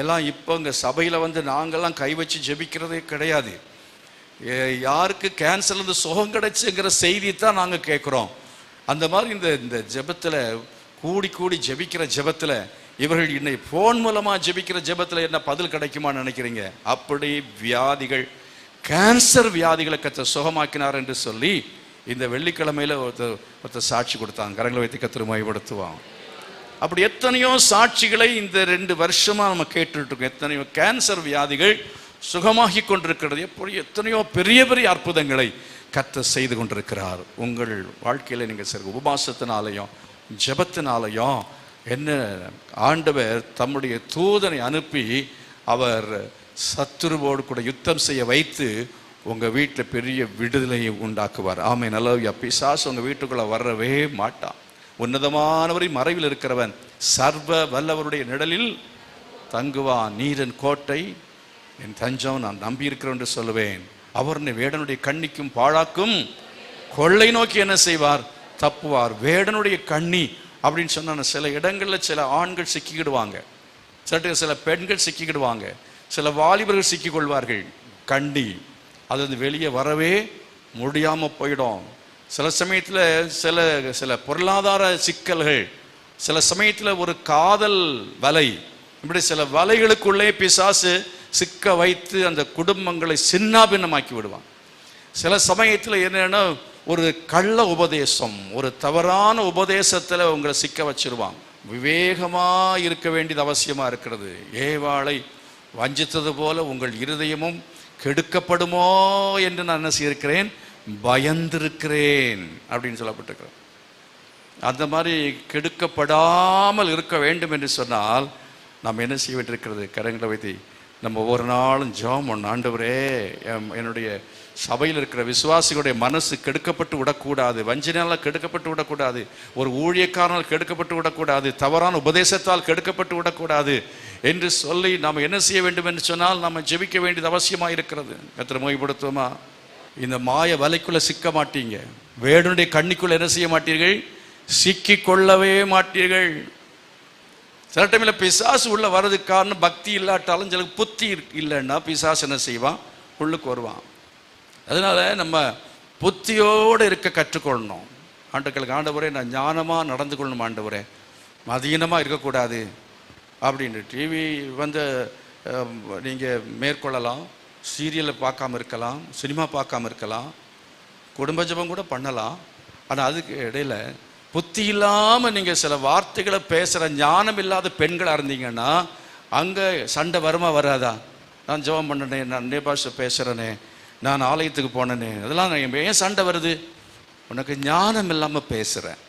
எல்லாம் இப்போ இங்கே சபையில் நாங்கள்லாம் கை வச்சு ஜெபிக்கிறதே கிடையாது. யாருக்கு கேன்சர்லேருந்து சுகம் கிடைச்சுங்கிற செய்தி தான் நாங்கள் கேட்குறோம். அந்த மாதிரி இந்த ஜெபத்தில் கூடி ஜெபிக்கிற ஜெபத்தில் இவர்கள் இன்னைக்கு ஃபோன் மூலமாக ஜெபிக்கிற ஜெபத்தில் என்ன பதில் கிடைக்குமான்னு நினைக்கிறீங்க? அப்படி வியாதிகள், கேன்சர் வியாதிகளை கர்த்தர் சுகமாக்கினார் என்று சொல்லி இந்த வெள்ளிக்கிழமையில் ஒருத்தர் சாட்சி கொடுத்தாங்க. கரங்களை வைத்து கர்த்தர் மகிமைப்படுத்துவான். அப்படி எத்தனையோ சாட்சிகளை இந்த 2 வருஷமாக நம்ம கேட்டுருக்கோம். எத்தனையோ கேன்சர் வியாதிகள் சுகமாகி கொண்டிருக்கிறது. எப்படி எத்தனையோ பெரிய பெரிய அற்புதங்களை கர்த்தர் செய்து கொண்டிருக்கிறார். உங்கள் வாழ்க்கையில் நீங்கள் சரி உபவாசத்தினாலையும் ஜெபத்தினாலையும் என்ன ஆண்டவர் தம்முடைய தூதனை அனுப்பி அவர் சத்துருவோடு கூட யுத்தம் செய்ய வைத்து உங்கள் வீட்டில் பெரிய விடுதலையை உண்டாக்குவார். ஆமென். அல்லேலூயா. பிசாசு உங்கள் வீட்டுக்குள்ளே வரவே மாட்டான். உன்னதமானவரை மறைவில் இருக்கிறவன் சர்வ வல்லவருடைய நிழலில் தங்குவான். நீரன் கோட்டை, என் தஞ்சம், நான் நம்பி இருக்கிறேன் என்று சொல்லுவேன். அவர் வேடனுடைய கண்ணிக்கும் பாழாக்கும் கொள்ளை நோக்கி என்ன செய்வார்? தப்புவார். வேடனுடைய கண்ணி அப்படின்னு சொன்ன சில இடங்களில் சில ஆண்கள் சிக்கிக்கிடுவாங்க, சில பெண்கள் சிக்கிக்கிடுவாங்க, சில வாலிபர்கள் சிக்கிக்கொள்வார்கள். கண்ணி அது வெளியே வரவே முடியாமல் போயிடும். சில சமயத்தில் சில பொருளாதார சிக்கல்கள், சில சமயத்தில் ஒரு காதல் வலை, இப்படி சில வலைகளுக்குள்ளே பிசாசு சிக்க வைத்து அந்த குடும்பங்களை சின்னாபின்னமாக்கி விடுவான். சில சமயத்தில் என்னன்னா ஒரு கள்ள உபதேசம், ஒரு தவறான உபதேசத்தில் உங்களை சிக்க வச்சிருவான். விவேகமாக இருக்க வேண்டியது அவசியமாக இருக்கிறது. ஏவாளை வஞ்சித்தது போல உங்கள் இருதயமும் கெடுக்கப்படுமோ என்று நான் என்ன செய்திருக்கிறேன்? பயந்திருக்கிறேன் அப்படின்னு சொல்லப்பட்டிருக்கிறேன். அந்த மாதிரி கெடுக்கப்படாமல் இருக்க வேண்டும் என்று சொன்னால் நாம் என்ன செய்ய வேண்டியிருக்கிறது? கரங்களை வைத்து நம்ம ஒவ்வொரு நாளும் ஜெபம் பண்ணணும். ஆண்டவரே, என்னுடைய சபையில் இருக்கிற விசுவாசிகளுடைய மனசு கெடுக்கப்பட்டு விடக்கூடாது, வஞ்சனையால் கெடுக்கப்பட்டு விடக்கூடாது, ஒரு ஊழியக்காரனால் கெடுக்கப்பட்டு விடக்கூடாது, தவறான உபதேசத்தால் கெடுக்கப்பட்டு விடக்கூடாது என்று சொல்லி நாம் என்ன செய்ய வேண்டும் என்று சொன்னால் நாம் ஜெபிக்க வேண்டியது அவசியமாக இருக்கிறது. கர்த்தரை மகிமைப்படுத்துவோமா? இந்த மாய வலைக்குள்ளே சிக்க மாட்டீங்க. வேடனுடைய கண்ணிக்குள்ளே என்ன செய்ய மாட்டீர்கள்? சிக்கி கொள்ளவே மாட்டீர்கள். சில டைமில் பிசாசு உள்ள வர்றதுக்கு காரணம் பக்தி இல்லாட்டாலும் சில புத்தி இல்லைன்னா பிசாசு என்ன செய்வான்? உள்ளுக்கு வருவான். அதனால நம்ம புத்தியோடு இருக்க கற்றுக்கொள்ளணும். ஆண்டவரே, நான் ஞானமாக நடந்து கொள்ளணும். ஆண்டவரே, மதீனமாக இருக்கக்கூடாது அப்படின்னு. டிவி நீங்கள் மேற்கொள்ளலாம், சீரியலை பார்க்காம இருக்கலாம், சினிமா பார்க்காம இருக்கலாம், குடும்ப ஜெபம் கூட பண்ணலாம். ஆனால் அதுக்கு இடையில் புத்தி இல்லாமல் நீங்கள் சில வார்த்தைகளை பேசுகிற ஞானம் இல்லாத பெண்களாக இருந்தீங்கன்னா அங்கே சண்டை வருமா வராதா? நான் ஜெபம் பண்ணனே, நான் நேபாஷை பேசுகிறேனே, நான் ஆலயத்துக்கு போனேனே, அதெல்லாம் ஏன் சண்டை வருது? உனக்கு ஞானம் இல்லாமல் பேசுகிறேன்.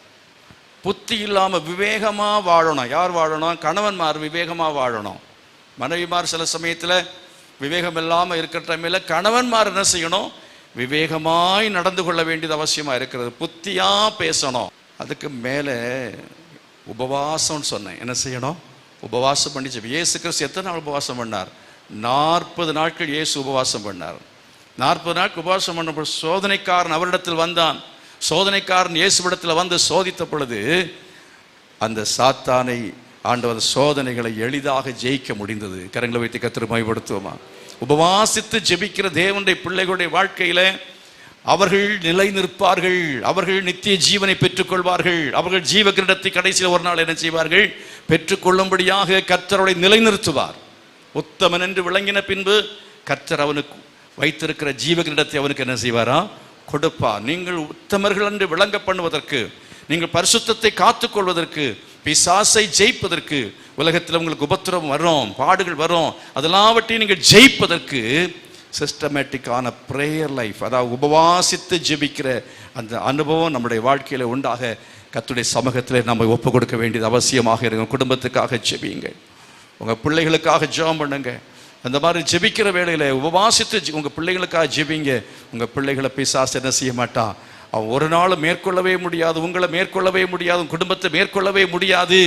புத்தி இல்லாம விவேகமா வாழணும். யார் வாழணும்? கணவன்மார் விவேகமா வாழணும். மனைவிமார் சில சமயத்துல விவேகம் இல்லாம இருக்கிற டைம்ல கணவன்மார் என்ன செய்யணும்? விவேகமாய் நடந்து கொள்ள வேண்டியது அவசியமா இருக்கிறது. புத்தியா பேசணும். அதுக்கு மேல உபவாசம்னு சொன்னேன். என்ன செய்யணும்? உபவாசம் பண்ணி இயேசு கிறிஸ்து எத்தனை நாள் உபவாசம் பண்ணார்? 40 நாட்கள் இயேசு உபவாசம் பண்ணார். 40 நாட்கள் உபவாசம் பண்ண சோதனைக்காரன் அவரிடத்தில் வந்தான். சோதனைக்காரன் இயேசுவிடத்தில் வந்து சோதித்த பொழுது அந்த சாத்தானை ஆண்டவர் சோதனைகளை எளிதாக ஜெயிக்க முடிந்தது. கரங்களை வைத்து கர்த்தரை மகிமைப்படுத்துவோமா? உபவாசித்து ஜெபிக்கிற தேவனுடைய பிள்ளைகளுடைய வாழ்க்கையில அவர்கள் நிலை நிற்பார்கள். அவர்கள் நித்திய ஜீவனை பெற்றுக்கொள்வார்கள். அவர்கள் ஜீவ கிரீடத்தை கடைசியில் ஒரு நாள் என்ன செய்வார்கள்? பெற்றுக்கொள்ளும்படியாக கர்த்தரை நிலைநிறுத்துவார். உத்தமன் என்று விளங்கின பின்பு கர்த்தர் அவனுக்கு வைத்திருக்கிற ஜீவ கிரீடத்தை அவனுக்கு என்ன செய்வாரா? கொடுப்பார். நீங்கள் உத்தமர்கள் என்று விளங்க பண்ணுவதற்கு, நீங்கள் பரிசுத்தத்தை காத்துக்கொள்வதற்கு, பிசாசை ஜெயிப்பதற்கு, உலகத்தில் உங்களுக்கு உபத்திரம் வரும், பாடுகள் வரும், அதெல்லாவற்றையும் நீங்கள் ஜெயிப்பதற்கு சிஸ்டமேட்டிக்கான பிரேயர் லைஃப், அதாவது உபவாசித்து ஜெபிக்கிற அந்த அனுபவம் நம்முடைய வாழ்க்கையில் உண்டாக கர்த்தருடைய சமூகத்தில் நம்ம ஒப்பு கொடுக்க வேண்டியது அவசியமாக இருக்கும். குடும்பத்துக்காக ஜெபிங்க, உங்கள் பிள்ளைகளுக்காக ஜெபம் பண்ணுங்க. அந்த மாதிரி ஜெபிக்கிற வேளையில் உபவாசித்து உங்கள் பிள்ளைகளுக்காக ஜெபிங்க. உங்கள் பிள்ளைகளை பிசாசு என்ன செய்ய மாட்டான்? அவன் ஒரு நாள் மேற்கொள்ளவே முடியாது, உங்களை மேற்கொள்ளவே முடியாது, குடும்பத்தை மேற்கொள்ளவே முடியாது.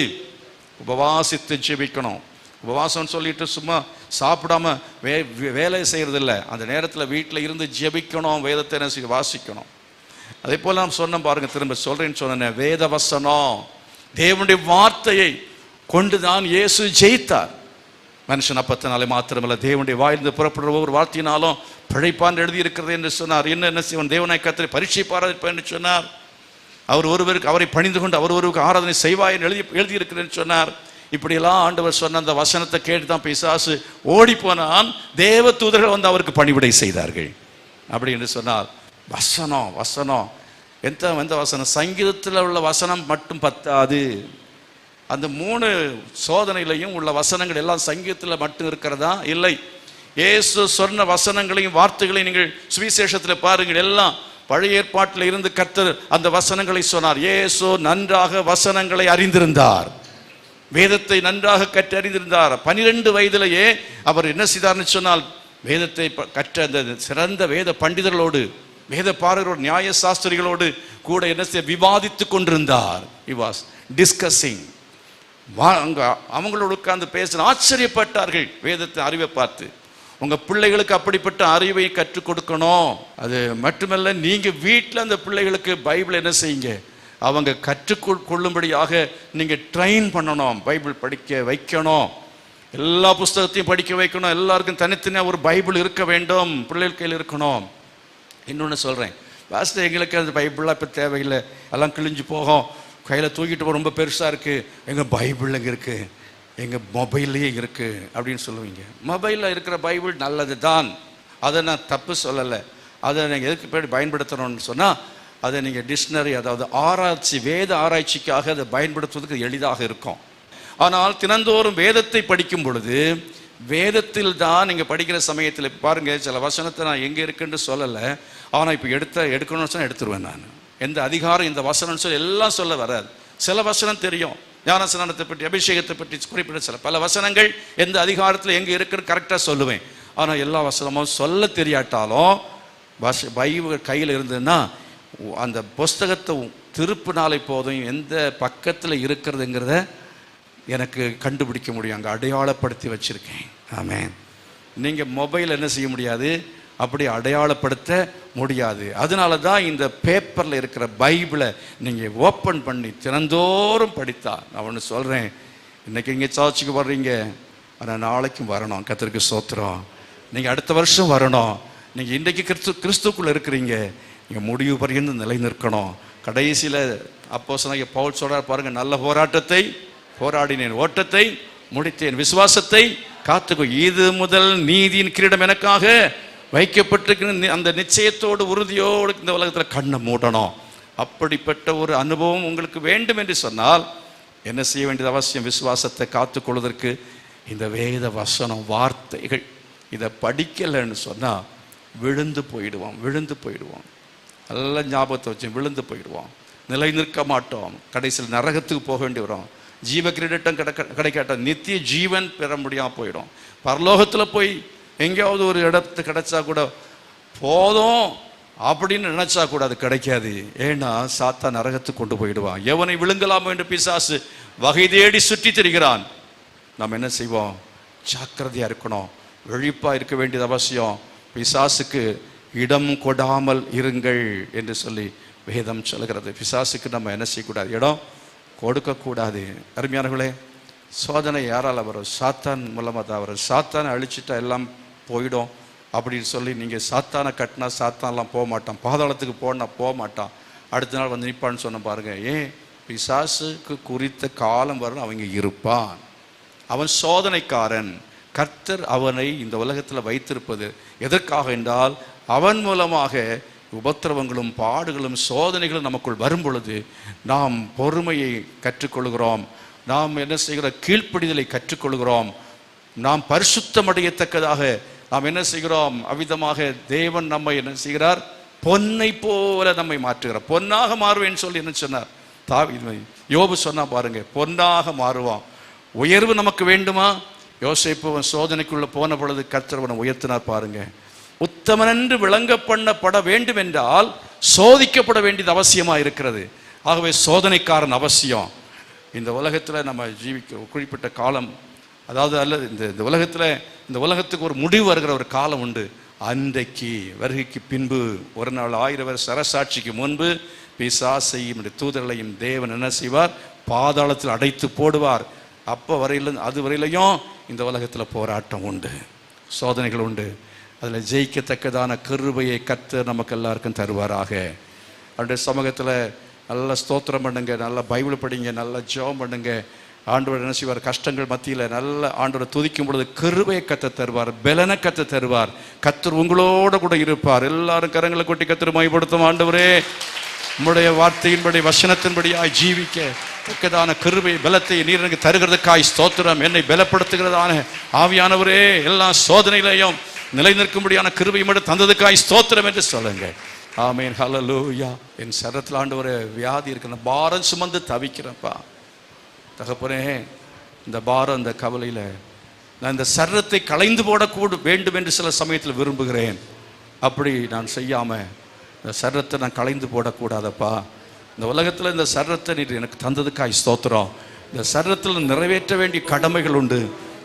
உபவாசித்து ஜெபிக்கணும். உபவாசம்னு சொல்லிட்டு சும்மா சாப்பிடாம வேலை செய்யறது இல்லை. அந்த நேரத்தில் வீட்டில் இருந்து ஜெபிக்கணும், வேதத்தை என்ன வாசிக்கணும். அதே போல் நான் சொன்ன பாருங்க, திரும்ப சொல்றேன்னு சொன்னேன், வேத வசனம் தேவனுடைய வார்த்தையை கொண்டுதான் இயேசு ஜெயித்தார். மனுஷன் அப்பத்தினாலே மாத்திரமல்ல, தேவனுடைய வாயிலிருந்து புறப்படுற ஒவ்வொரு வார்த்தையினாலும் பிழைப்பான் எழுதி இருக்கிறது என்று சொன்னார். என்ன செய்வன்? தேவனாய் கர்த்தரை பரீட்சை பாராதிப்பான் என்று சொன்னார். அவர் ஒருவருக்கு அவரை பணிந்து கொண்டு அவர் ஒருவருக்கு ஆராதனை செய்வாய் எழுதியிருக்கிறேன்னு சொன்னார். இப்படியெல்லாம் ஆண்டவர் சொன்ன அந்த வசனத்தை கேட்டு தான் பிசாசு ஓடி போனான். தேவ தூதர்கள் வந்து அவருக்கு பணிவிடை செய்தார்கள். அப்படி என்று சொன்னார். வசனம் வசனம் எந்த வசனம்? சங்கீதத்தில் உள்ள வசனம் மட்டும் பத்தாது. அந்த 3 சோதனையிலையும் உள்ள வசனங்கள் எல்லாம் சங்கீதத்தில் மட்டும் இருக்கிறதா? இல்லை. இயேசு சொன்ன வசனங்களையும் வார்த்தைகளையும் நீங்கள் சுவிசேஷத்தில் பாருங்கள். எல்லாம் பழைய ஏற்பாட்டில் இருந்து கர்த்தர் அந்த வசனங்களை சொன்னார். இயேசு நன்றாக வசனங்களை அறிந்திருந்தார், வேதத்தை நன்றாக கற்றறிந்திருந்தார். 12 வயதிலேயே அவர் என்ன செய்தார்னு சொன்னால், வேதத்தை கற்ற அந்த சிறந்த வேத பண்டிதர்களோடு, வேத பாரகரோடு, நியாய சாஸ்திரிகளோடு கூட என்ன செய்ய விவாதித்து கொண்டிருந்தார். He was discussing. அவங்களோட உட்கார்ந்து பேச ஆச்சரியப்பட்டார்கள் வேதத்தை அறிவை பார்த்து. உங்க பிள்ளைகளுக்கு அப்படிப்பட்ட அறிவை கற்றுக் கொடுக்கணும். அது மட்டுமல்ல, நீங்க வீட்டில் அந்த பிள்ளைகளுக்கு பைபிள் என்ன செய்யுங்க, அவங்க கற்றுக்கொள்ளும்படியாக நீங்க ட்ரெயின் பண்ணணும். பைபிள் படிக்க வைக்கணும், எல்லா புஸ்தகத்தையும் படிக்க வைக்கணும். எல்லாருக்கும் தனித்தனியாக ஒரு பைபிள் இருக்க வேண்டும், பிள்ளைகள் கையில் இருக்கணும். இன்னொன்று சொல்றேன், பாஸ்டர் எங்களுக்கு அந்த பைபிள்லாம் இப்போ தேவையில்லை, எல்லாம் கிழிஞ்சு போகும், கையில் தூக்கிட்டு போக ரொம்ப பெருசாக இருக்குது, எங்கள் பைபிள் எங்கே இருக்குது, எங்கள் மொபைல்லையே இருக்குது அப்படின்னு சொல்லுவீங்க. மொபைலில் இருக்கிற பைபிள் நல்லது தான், அதை நான் தப்பு சொல்லலை. அதை நீங்கள் எதுக்கு பயன்படுத்தணும்னு சொன்னால், அதை நீங்கள் டிக்ஷனரி, அதாவது ஆராய்ச்சி, வேத ஆராய்ச்சிக்காக அதை பயன்படுத்துவதற்கு எளிதாக இருக்கும். ஆனால் தினந்தோறும் வேதத்தை படிக்கும் பொழுது, வேதத்தில் தான் நீங்கள் படிக்கிற சமயத்தில் பாருங்கள், சில வசனத்தை நான் எங்கே இருக்குன்னு சொல்லலை, ஆனால் இப்போ எடுக்கணும்னு சொன்னால் எடுத்துருவேன். நான் எந்த அதிகாரம் இந்த வசனம்னு சொல்லி எல்லாம் சொல்ல வராது. சில வசனம் தெரியும், ஞானஸ்நானத்தை பற்றி, அபிஷேகத்தை பற்றி குறிப்பிட்ட சில பல வசனங்கள் எந்த அதிகாரத்தில் எங்கே இருக்குன்னு கரெக்டாக சொல்லுவேன். ஆனால் எல்லா வசனமும் சொல்ல தெரியாட்டாலும் பைபிள் கையில் இருந்ததுன்னா அந்த புஸ்தகத்தை திருப்பினாலே போதும், எந்த பக்கத்தில் இருக்கிறதுங்கிறத எனக்கு கண்டுபிடிக்க முடியும். அங்கே அடையாளப்படுத்தி வச்சுருக்கேன். ஆமென். நீங்கள் மொபைல் என்ன செய்ய முடியாது, அப்படி அடையாளப்படுத்த முடியாது. அதனால தான் இந்த பேப்பரில் இருக்கிற பைபிளை நீங்கள் ஓப்பன் பண்ணி தினந்தோறும் படித்தா, நான் ஒன்று சொல்கிறேன், இன்றைக்கி இங்கே சர்ச்சுக்கு வர்றீங்க, ஆனால் நாளைக்கும் வரணும். கர்த்தருக்கு ஸ்தோத்திரம். நீங்கள் அடுத்த வருஷம் வரணும். நீங்கள் இன்றைக்கி கிறிஸ்துக்குள்ளே இருக்கிறீங்க, நீங்கள் முடிவு பரியந்து நிலை நிற்கணும். கடைசியில் அப்போஸ்தலனாகிய பவுல் சொல்றார் பாருங்க, நல்ல போராட்டத்தை போராடினேன், ஓட்டத்தை முடித்தேன், விசுவாசத்தை காத்துக்கோ, இது முதல் நீதியின் கிரீடம் எனக்காக வைக்கப்பட்டிருக்கிற அந்த நிச்சயத்தோடு உறுதியோடு இந்த உலகத்தில் கண்ணை மூடணும். அப்படிப்பட்ட ஒரு அனுபவம் உங்களுக்கு வேண்டும் என்று சொன்னால் என்ன செய்ய வேண்டியது அவசியம்? விசுவாசத்தை காத்துக்கொள்வதற்கு இந்த வேத வசனம் வார்த்தைகள் இதை படிக்கலைன்னு சொன்னால் விழுந்து போயிடுவோம். நல்ல ஞாபகத்தை வச்சு விழுந்து போயிடுவோம். நிலை நிற்க மாட்டோம். கடைசியில் நரகத்துக்கு போக வேண்டி வரும். ஜீவ கிரீடம் கிடைக்காட்டோம், நித்திய ஜீவன் பெற முடியாமல் போயிடும். பரலோகத்தில் போய் எங்கேயாவது ஒரு இடத்து கிடைச்சா கூட போதும் அப்படின்னு நினைச்சா கூட அது கிடைக்காது. ஏன்னா சாத்தா நரகத்துக்கு கொண்டு போயிடுவான். எவனை விழுங்கலாம் என்று பிசாசு வகை தேடி சுற்றி திரிகிறான். நம்ம என்ன செய்வோம்? ஜாக்கிரதையா இருக்கணும், விழிப்பா இருக்க வேண்டியது அவசியம். பிசாசுக்கு இடம் கொடாமல் இருங்கள் என்று சொல்லி வேதம் சொல்கிறது. பிசாசுக்கு நம்ம என்ன செய்யக்கூடாது? இடம் கொடுக்கக்கூடாது. அருமையானவர்களே, சோதனை யாரால் வரும்? சாத்தான் மூலமாக தான் வரும். சாத்தானை அழிச்சிட்டா எல்லாம் போயிடும் அப்படின்னு சொல்லி நீங்கள் சாத்தானை கட்டினா சாத்தான்லாம் போக மாட்டான், பாதாளத்துக்கு போக மாட்டான், அடுத்த நாள் வந்து நிற்பான்னு சொன்ன பாருங்க. ஏன்? பிசாசுக்கு குறித்த காலம் வரும் அவங்க இருப்பான். அவன் சோதனைக்காரன். கர்த்தர் அவனை இந்த உலகத்தில் வைத்திருப்பது எதற்காக என்றால், அவன் மூலமாக உபத்திரவங்களும் பாடுகளும் சோதனைகளும் நமக்குள் வரும் பொழுது நாம் பொறுமையை கற்றுக்கொள்கிறோம், நாம் என்ன செய்கிற கீழ்ப்படிதலை கற்றுக்கொள்கிறோம், நாம் பரிசுத்தமடையத்தக்கதாக நாம் என்ன செய்கிறோம்? அவ்விதமாக தேவன் நம்மை என்ன செய்கிறார்? பொன்னை போல நம்மை மாற்றுகிறார். பொன்னாக மாறுவேன்னு சொல்லி என்ன சொன்னார்? யோபு சொன்னா பாருங்க, பொன்னாக மாறுவான். உயர்வு நமக்கு வேண்டுமா? யோசேப்பு சோதனைக்குள்ள போன பொழுது கர்த்தர் அவனை உயர்த்தினார் பாருங்க. உத்தமன் என்று விளங்க பண்ணப்பட வேண்டும் என்றால் சோதிக்கப்பட வேண்டியது அவசியமா இருக்கிறது. ஆகவே சோதனைக்காரன் அவசியம். இந்த உலகத்தில் நம்ம ஜீவிக்க குறிப்பிட்ட காலம், அதாவது அல்லது இந்த உலகத்தில் இந்த உலகத்துக்கு ஒரு முடிவு வருகிற ஒரு காலம் உண்டு. அன்றைக்கு வருகைக்கு பின்பு ஒரு நாள் 1000 வருஷ அரசாட்சிக்கு முன்பு பிசாசையும் தூதர்களையும் தேவன் என்ன செய்வார்? பாதாளத்தில் அடைத்து போடுவார். அப்போ வரையிலும் அது வரையிலையும் இந்த உலகத்தில் போராட்டம் உண்டு, சோதனைகள் உண்டு. அதில் ஜெயிக்கத்தக்கதான கிருபையை கர்த்தர் நமக்கு எல்லாருக்கும் தருவாராக. அவருடைய சமூகத்தில் நல்லா ஸ்தோத்திரம் பண்ணுங்க, நல்லா பைபிள் படிங்க, நல்லா ஜெபம் பண்ணுங்க. ஆண்டவர் என்ன செய்வார்? கஷ்டங்கள் மத்தியில் நல்ல ஆண்டவரை துதிக்கும் பொழுது கிருபையை கத்த தருவார், பலனை கத்த தருவார். கர்த்தர் உங்களோட கூட இருப்பார். எல்லாரும் கரங்களை கொட்டி கர்த்தர் மகிமைப்படுத்தும். ஆண்டவரே, உம்முடைய வார்த்தையின்படி வசனத்தின்படியாய் ஜீவிக்க தக்கதான கிருபை பலத்தை நீர் எனக்கு தருகிறதுக்காய் ஸ்தோத்திரம். என்னை பலப்படுத்துகிறதான ஆவியானவரே, எல்லா சோதனையிலையும் நிலை நிற்கும்படியான கிருபை மட்டும் தந்ததுக்காய் ஸ்தோத்திரம் என்று சொல்லுங்க. ஆமேன், ஹல்லேலூயா. என் சரத்தில் ஆண்டவரே வியாதி இருக்கிற பாரம் சுமந்து தவிக்கிறப்பா தகப்பனே, இந்த பாரம் இந்த கவலையில் நான் இந்த சரத்தை களைந்து போடக்கூட வேண்டும் என்று சில சமயத்தில் விரும்புகிறேன். அப்படி நான் செய்யாமல் இந்த சரத்தை நான் களைந்து போடக்கூடாதப்பா. இந்த உலகத்தில் இந்த சரத்தை நீர் எனக்கு தந்ததுக்காய் ஸ்தோத்திரம். இந்த சரத்தில் நிறைவேற்ற வேண்டிய கடமைகள் உண்டு.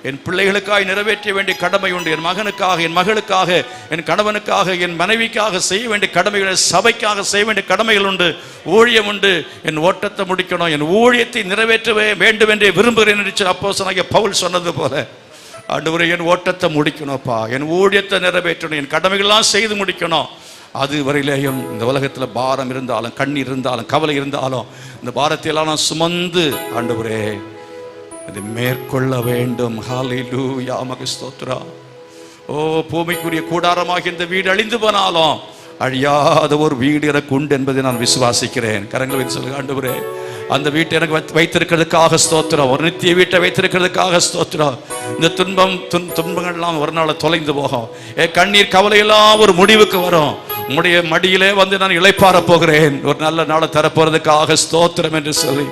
என் பிள்ளைகளுக்காக நிறைவேற்ற வேண்டிய கடமை உண்டு. என் மகனுக்காக, என் மகளுக்காக, என் கணவனுக்காக, என் மனைவிக்காக செய்ய வேண்டிய கடமைகள், சபைக்காக செய்ய வேண்டிய கடமைகள் உண்டு, ஊழியம் உண்டு. என் ஓட்டத்தை முடிக்கணும், என் ஊழியத்தை நிறைவேற்றவே வேண்டும் என்றே விரும்புகிறேன் என்று அப்போஸ்தலனாகிய பவுல் சொன்னது போல ஆண்டவரே, என் ஓட்டத்தை முடிக்கணும்ப்பா, என் ஊழியத்தை நிறைவேற்றணும், என் கடமைகள்லாம் செய்து முடிக்கணும். அது வரையிலேயும் இந்த உலகத்தில் பாரம் இருந்தாலும், கண்ணீர் இருந்தாலும், கவலை இருந்தாலும், இந்த பாரத்தையெல்லாம் நான் சுமந்து ஆண்டவரே அது மேற்கொள்ள வேண்டும். ஹல்லேலூயா, உமக்கு ஸ்தோத்திரம். ஓ, பூமிக்குரிய கூடாரமாக இந்த வீடு அழிந்து போனாலும் அழியாத ஒரு வீடு எனக்கு உண்டு என்பதை நான் விசுவாசிக்கிறேன். கரங்களை வைத்து சொல்லுங்க, ஆண்டவரே, அந்த வீட்டை எனக்கு வைத்திருக்கிறதுக்காக ஸ்தோத்திரம். ஒரு நித்திய வீட்டை வைத்திருக்கிறதுக்காக ஸ்தோத்திரம். இந்த துன்பங்கள்லாம் ஒரு நாள் தொலைந்து போகும். கண்ணீர் கவலையெல்லாம் ஒரு முடிவுக்கு வரும். உம்முடைய மடியிலே வந்து நான் இளைப்பாற போகிறேன். ஒரு நல்ல நாளை தரப்போறதுக்காக ஸ்தோத்திரம் என்று சொல்லி,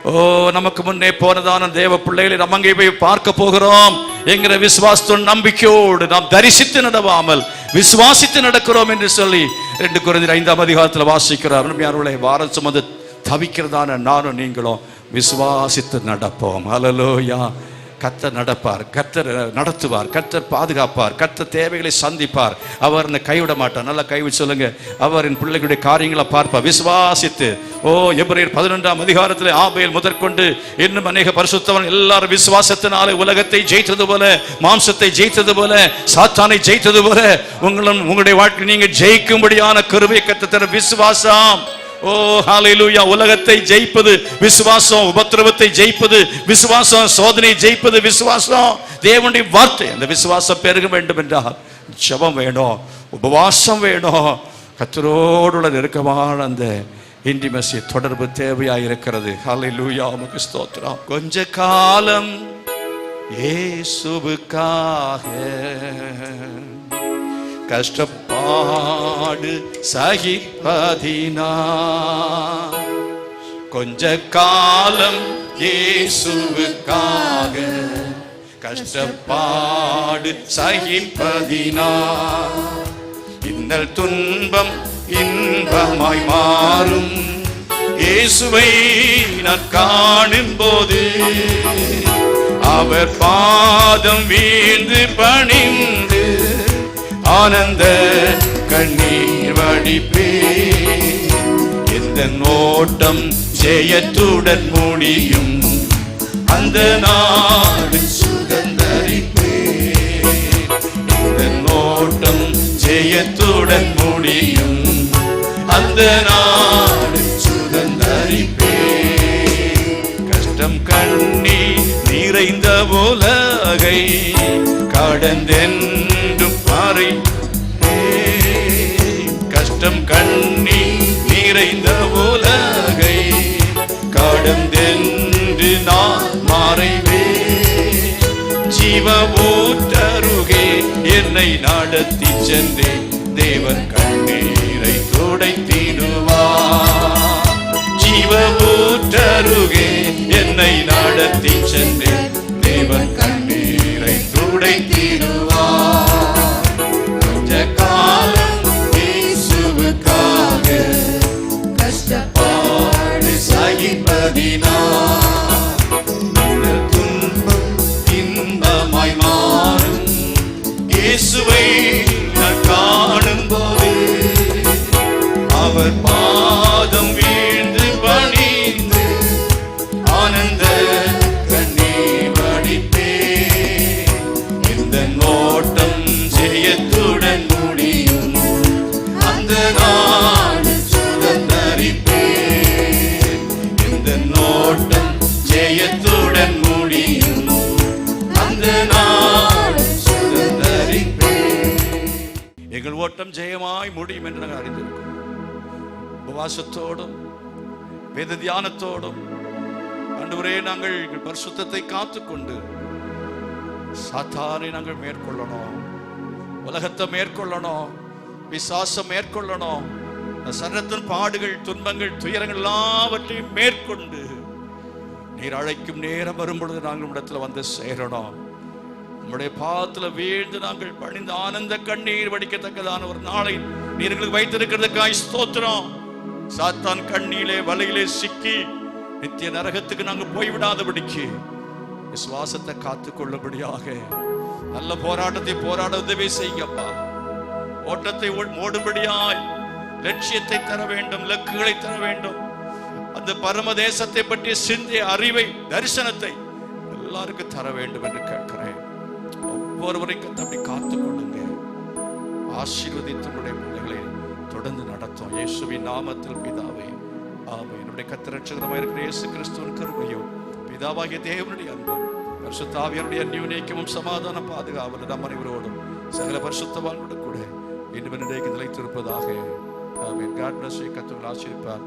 ஓ, நமக்கு முன்னே போனதான தேவ பிள்ளைகளை நம்ம அங்கே போய் பார்க்க போகிறோம் என்கிற விசுவாசத்தோடு நம்பிக்கையோடு நாம் தரிசித்து நடவாமல் விசுவாசித்து நடக்கிறோம் என்று சொல்லி 2 கொரிந்தியர் 5ஆம் அதிகாரத்தில் வாசிக்கிறார். யாருடைய வாரம் சுமந்து தவிக்கிறதான நானும் நீங்களும் விசுவாசித்து நடப்போம். ஹல்லேலூயா. கர்த்தர் நடப்பார், கர்த்தர் நடத்துவார், கர்த்தர் பாதுகாப்பார், கர்த்தர் தேவைகளை சந்திப்பார். அவர் என்னை கைவிட மாட்டார். நல்லா கைவிட்டு சொல்லுங்க, அவர் என் பிள்ளைகளுடைய காரியங்களை பார்ப்பார். விசுவாசித்து, ஓ, எபிரேயர் 11ஆம் அதிகாரத்தில் ஆபேல் முதற்கொண்டு இன்னும் அநேக பரிசுத்தவன் எல்லாரும் விசுவாசத்தினாலே உலகத்தை ஜெயித்தது போல, மாம்சத்தை ஜெயித்தது போல, சாத்தானை ஜெயித்தது போல உங்களுடைய வாழ்க்கை நீங்க ஜெயிக்கும்படியான கிருபை கர்த்தர் தர விசுவாசம். ஓ, ஹல்லேலூயா. உலகத்தை ஜெயிப்பது விசுவாசம், உபத்திரவத்தை ஜெயிப்பது விசுவாசம், சோதனை ஜெயிப்பது விசுவாசம். தேவனுடைய வார்த்தை அந்த விசுவாசம் பெருக வேண்டும் என்றால் ஜெபம் வேணும், உபவாசம் வேணும், கர்த்தரோடு நெருக்கமான அந்த இன்டிமசி தொடர்பு தேவையாக இருக்கிறது. ஹல்லேலூயா, உமக்கு ஸ்தோத்திரம். கொஞ்ச காலம் இயேசுவுக்காக கஷ்டப்பாடு சகிப்பதினா கொஞ்ச காலம் இயேசுவுக்காக கஷ்டப்பாடு சகிப்பதினா இன்னல் துன்பம் இன்பமாய் மாறும். இயேசுவை நான் காணும் போது அவர் பாதம் வீழ்ந்து பணிந்து ஆனந்த கண்ணீர் வடிப்பே. எந்த ஓட்டம் ஜெயத்துடன் முடியும், அந்த நாடு சுதந்தரிப்பே. எந்த ஓட்டம் ஜெயத்துடன் முடியும், அந்த நாடு சுதந்தரிப்பே. கஷ்டம் கண்ணீர் நிறைந்த உலகை கடந்தென்றும் மாறி, கஷ்டம் கண்ணீர் நிறைந்த உலகை கடந்தென்று நான் மாறைவே. ஜீவ ஊற்றருகே என்னை நடத்தி சென்றே தேவன் கண்ணீரை துடைத்திடுவார். ஜீவ ஊற்றருகே என்னை நடத்தி சென்றே தேவன் கண்ணீரை துடைத்திடுவார். கொஞ்ச காலம் இயேசுவுக்காக கஷ்டப்பாடு சகிப்பதினா துன்பம் இன்பமாய் மாறும். இயேசுவை நான் காணும் போது அவர் பாதம் வீழ்ந்து பணிந்து ஆனந்த கண்ணீர் வடிப்பே. இந்த ஓட்டம் ஜெயத்துடன் முடியும், அந்த நாடு சுதந்தரிப்பே. இந்த ஓட்டம் ஜெயத்துடன் முடியும், அந்த நாடு சுதந்தரிப்பே. எங்கள் ஓட்டம் ஜெயமாய் முடியும் என்று நாங்கள் அறிந்திருக்கிறோம். உபவாசத்தோடும் வேத தியானத்தோடும் ஆண்டவரே நாங்கள் எங்கள் பரிசுத்தத்தை காத்துக்கொண்டு சாத்தானை நாங்கள் மேற்கொள்ளணும், உலகத்தை மேற்கொள்ளணும், விசுவாசம் மேற்கொள்ளணும். சரத்தின் பாடுகள் துன்பங்கள் துயரங்கள் எல்லாவற்றையும் மேற்கொண்டு நீர் அழைக்கும் நேரம் வரும்பொழுது நாங்கள் இடத்துல வந்து சேரணும். நம்முடைய பாதத்துல வீழ்ந்து நாங்கள் பணிந்து ஆனந்த கண்ணீர் வடிக்கத்தக்கதான ஒரு நாளை நீர் எங்களுக்கு வைத்திருக்கிறதுக்காய் ஸ்தோத்திரம். சாத்தான் கண்ணிலே வலையிலே சிக்கி நித்திய நரகத்துக்கு நாங்கள் போய்விடாதபடிக்கு விசுவாசத்தை காத்து கொள்ளபடியாக நல்ல போராட்டத்தை போராட உதவி செய்யப்பா. ஓட்டத்தை ஓடும்படியாய் லட்சியத்தை தர வேண்டும், இலக்குகளை தர வேண்டும். அந்த பரம தேசத்தை பற்றிய சிந்தைய அறிவை தரிசனத்தை எல்லாருக்கும் தர வேண்டும் என்று கேட்கிறேன். ஒவ்வொருவரையும் தப்பி காத்துக் கொள்ளுங்க, ஆசீர்வதித்து பிள்ளைகளை தொடர்ந்து நடத்தும். இயேசுவின் நாமத்தில் பிதாவே ஆமென். என்னுடைய கர்த்தர் இரட்சகருமாய் இருக்கிற இயேசு கிறிஸ்துவின் கிருபையும் பிதாவாகிய தேவனுடைய அன்பும் பரிசுத்த ஆவியானவருடைய அந்யோன்யமும் சமாதான பாதுகாவல் நம் அனைவரோடும் சகல பரிசுத்தவான்களோடு கூட இன்றும் இன்றைக்கு நிலைத்திருப்பதாக ஆமென். God bless you. கர்த்தர் ஆசீர்வதிப்பார்.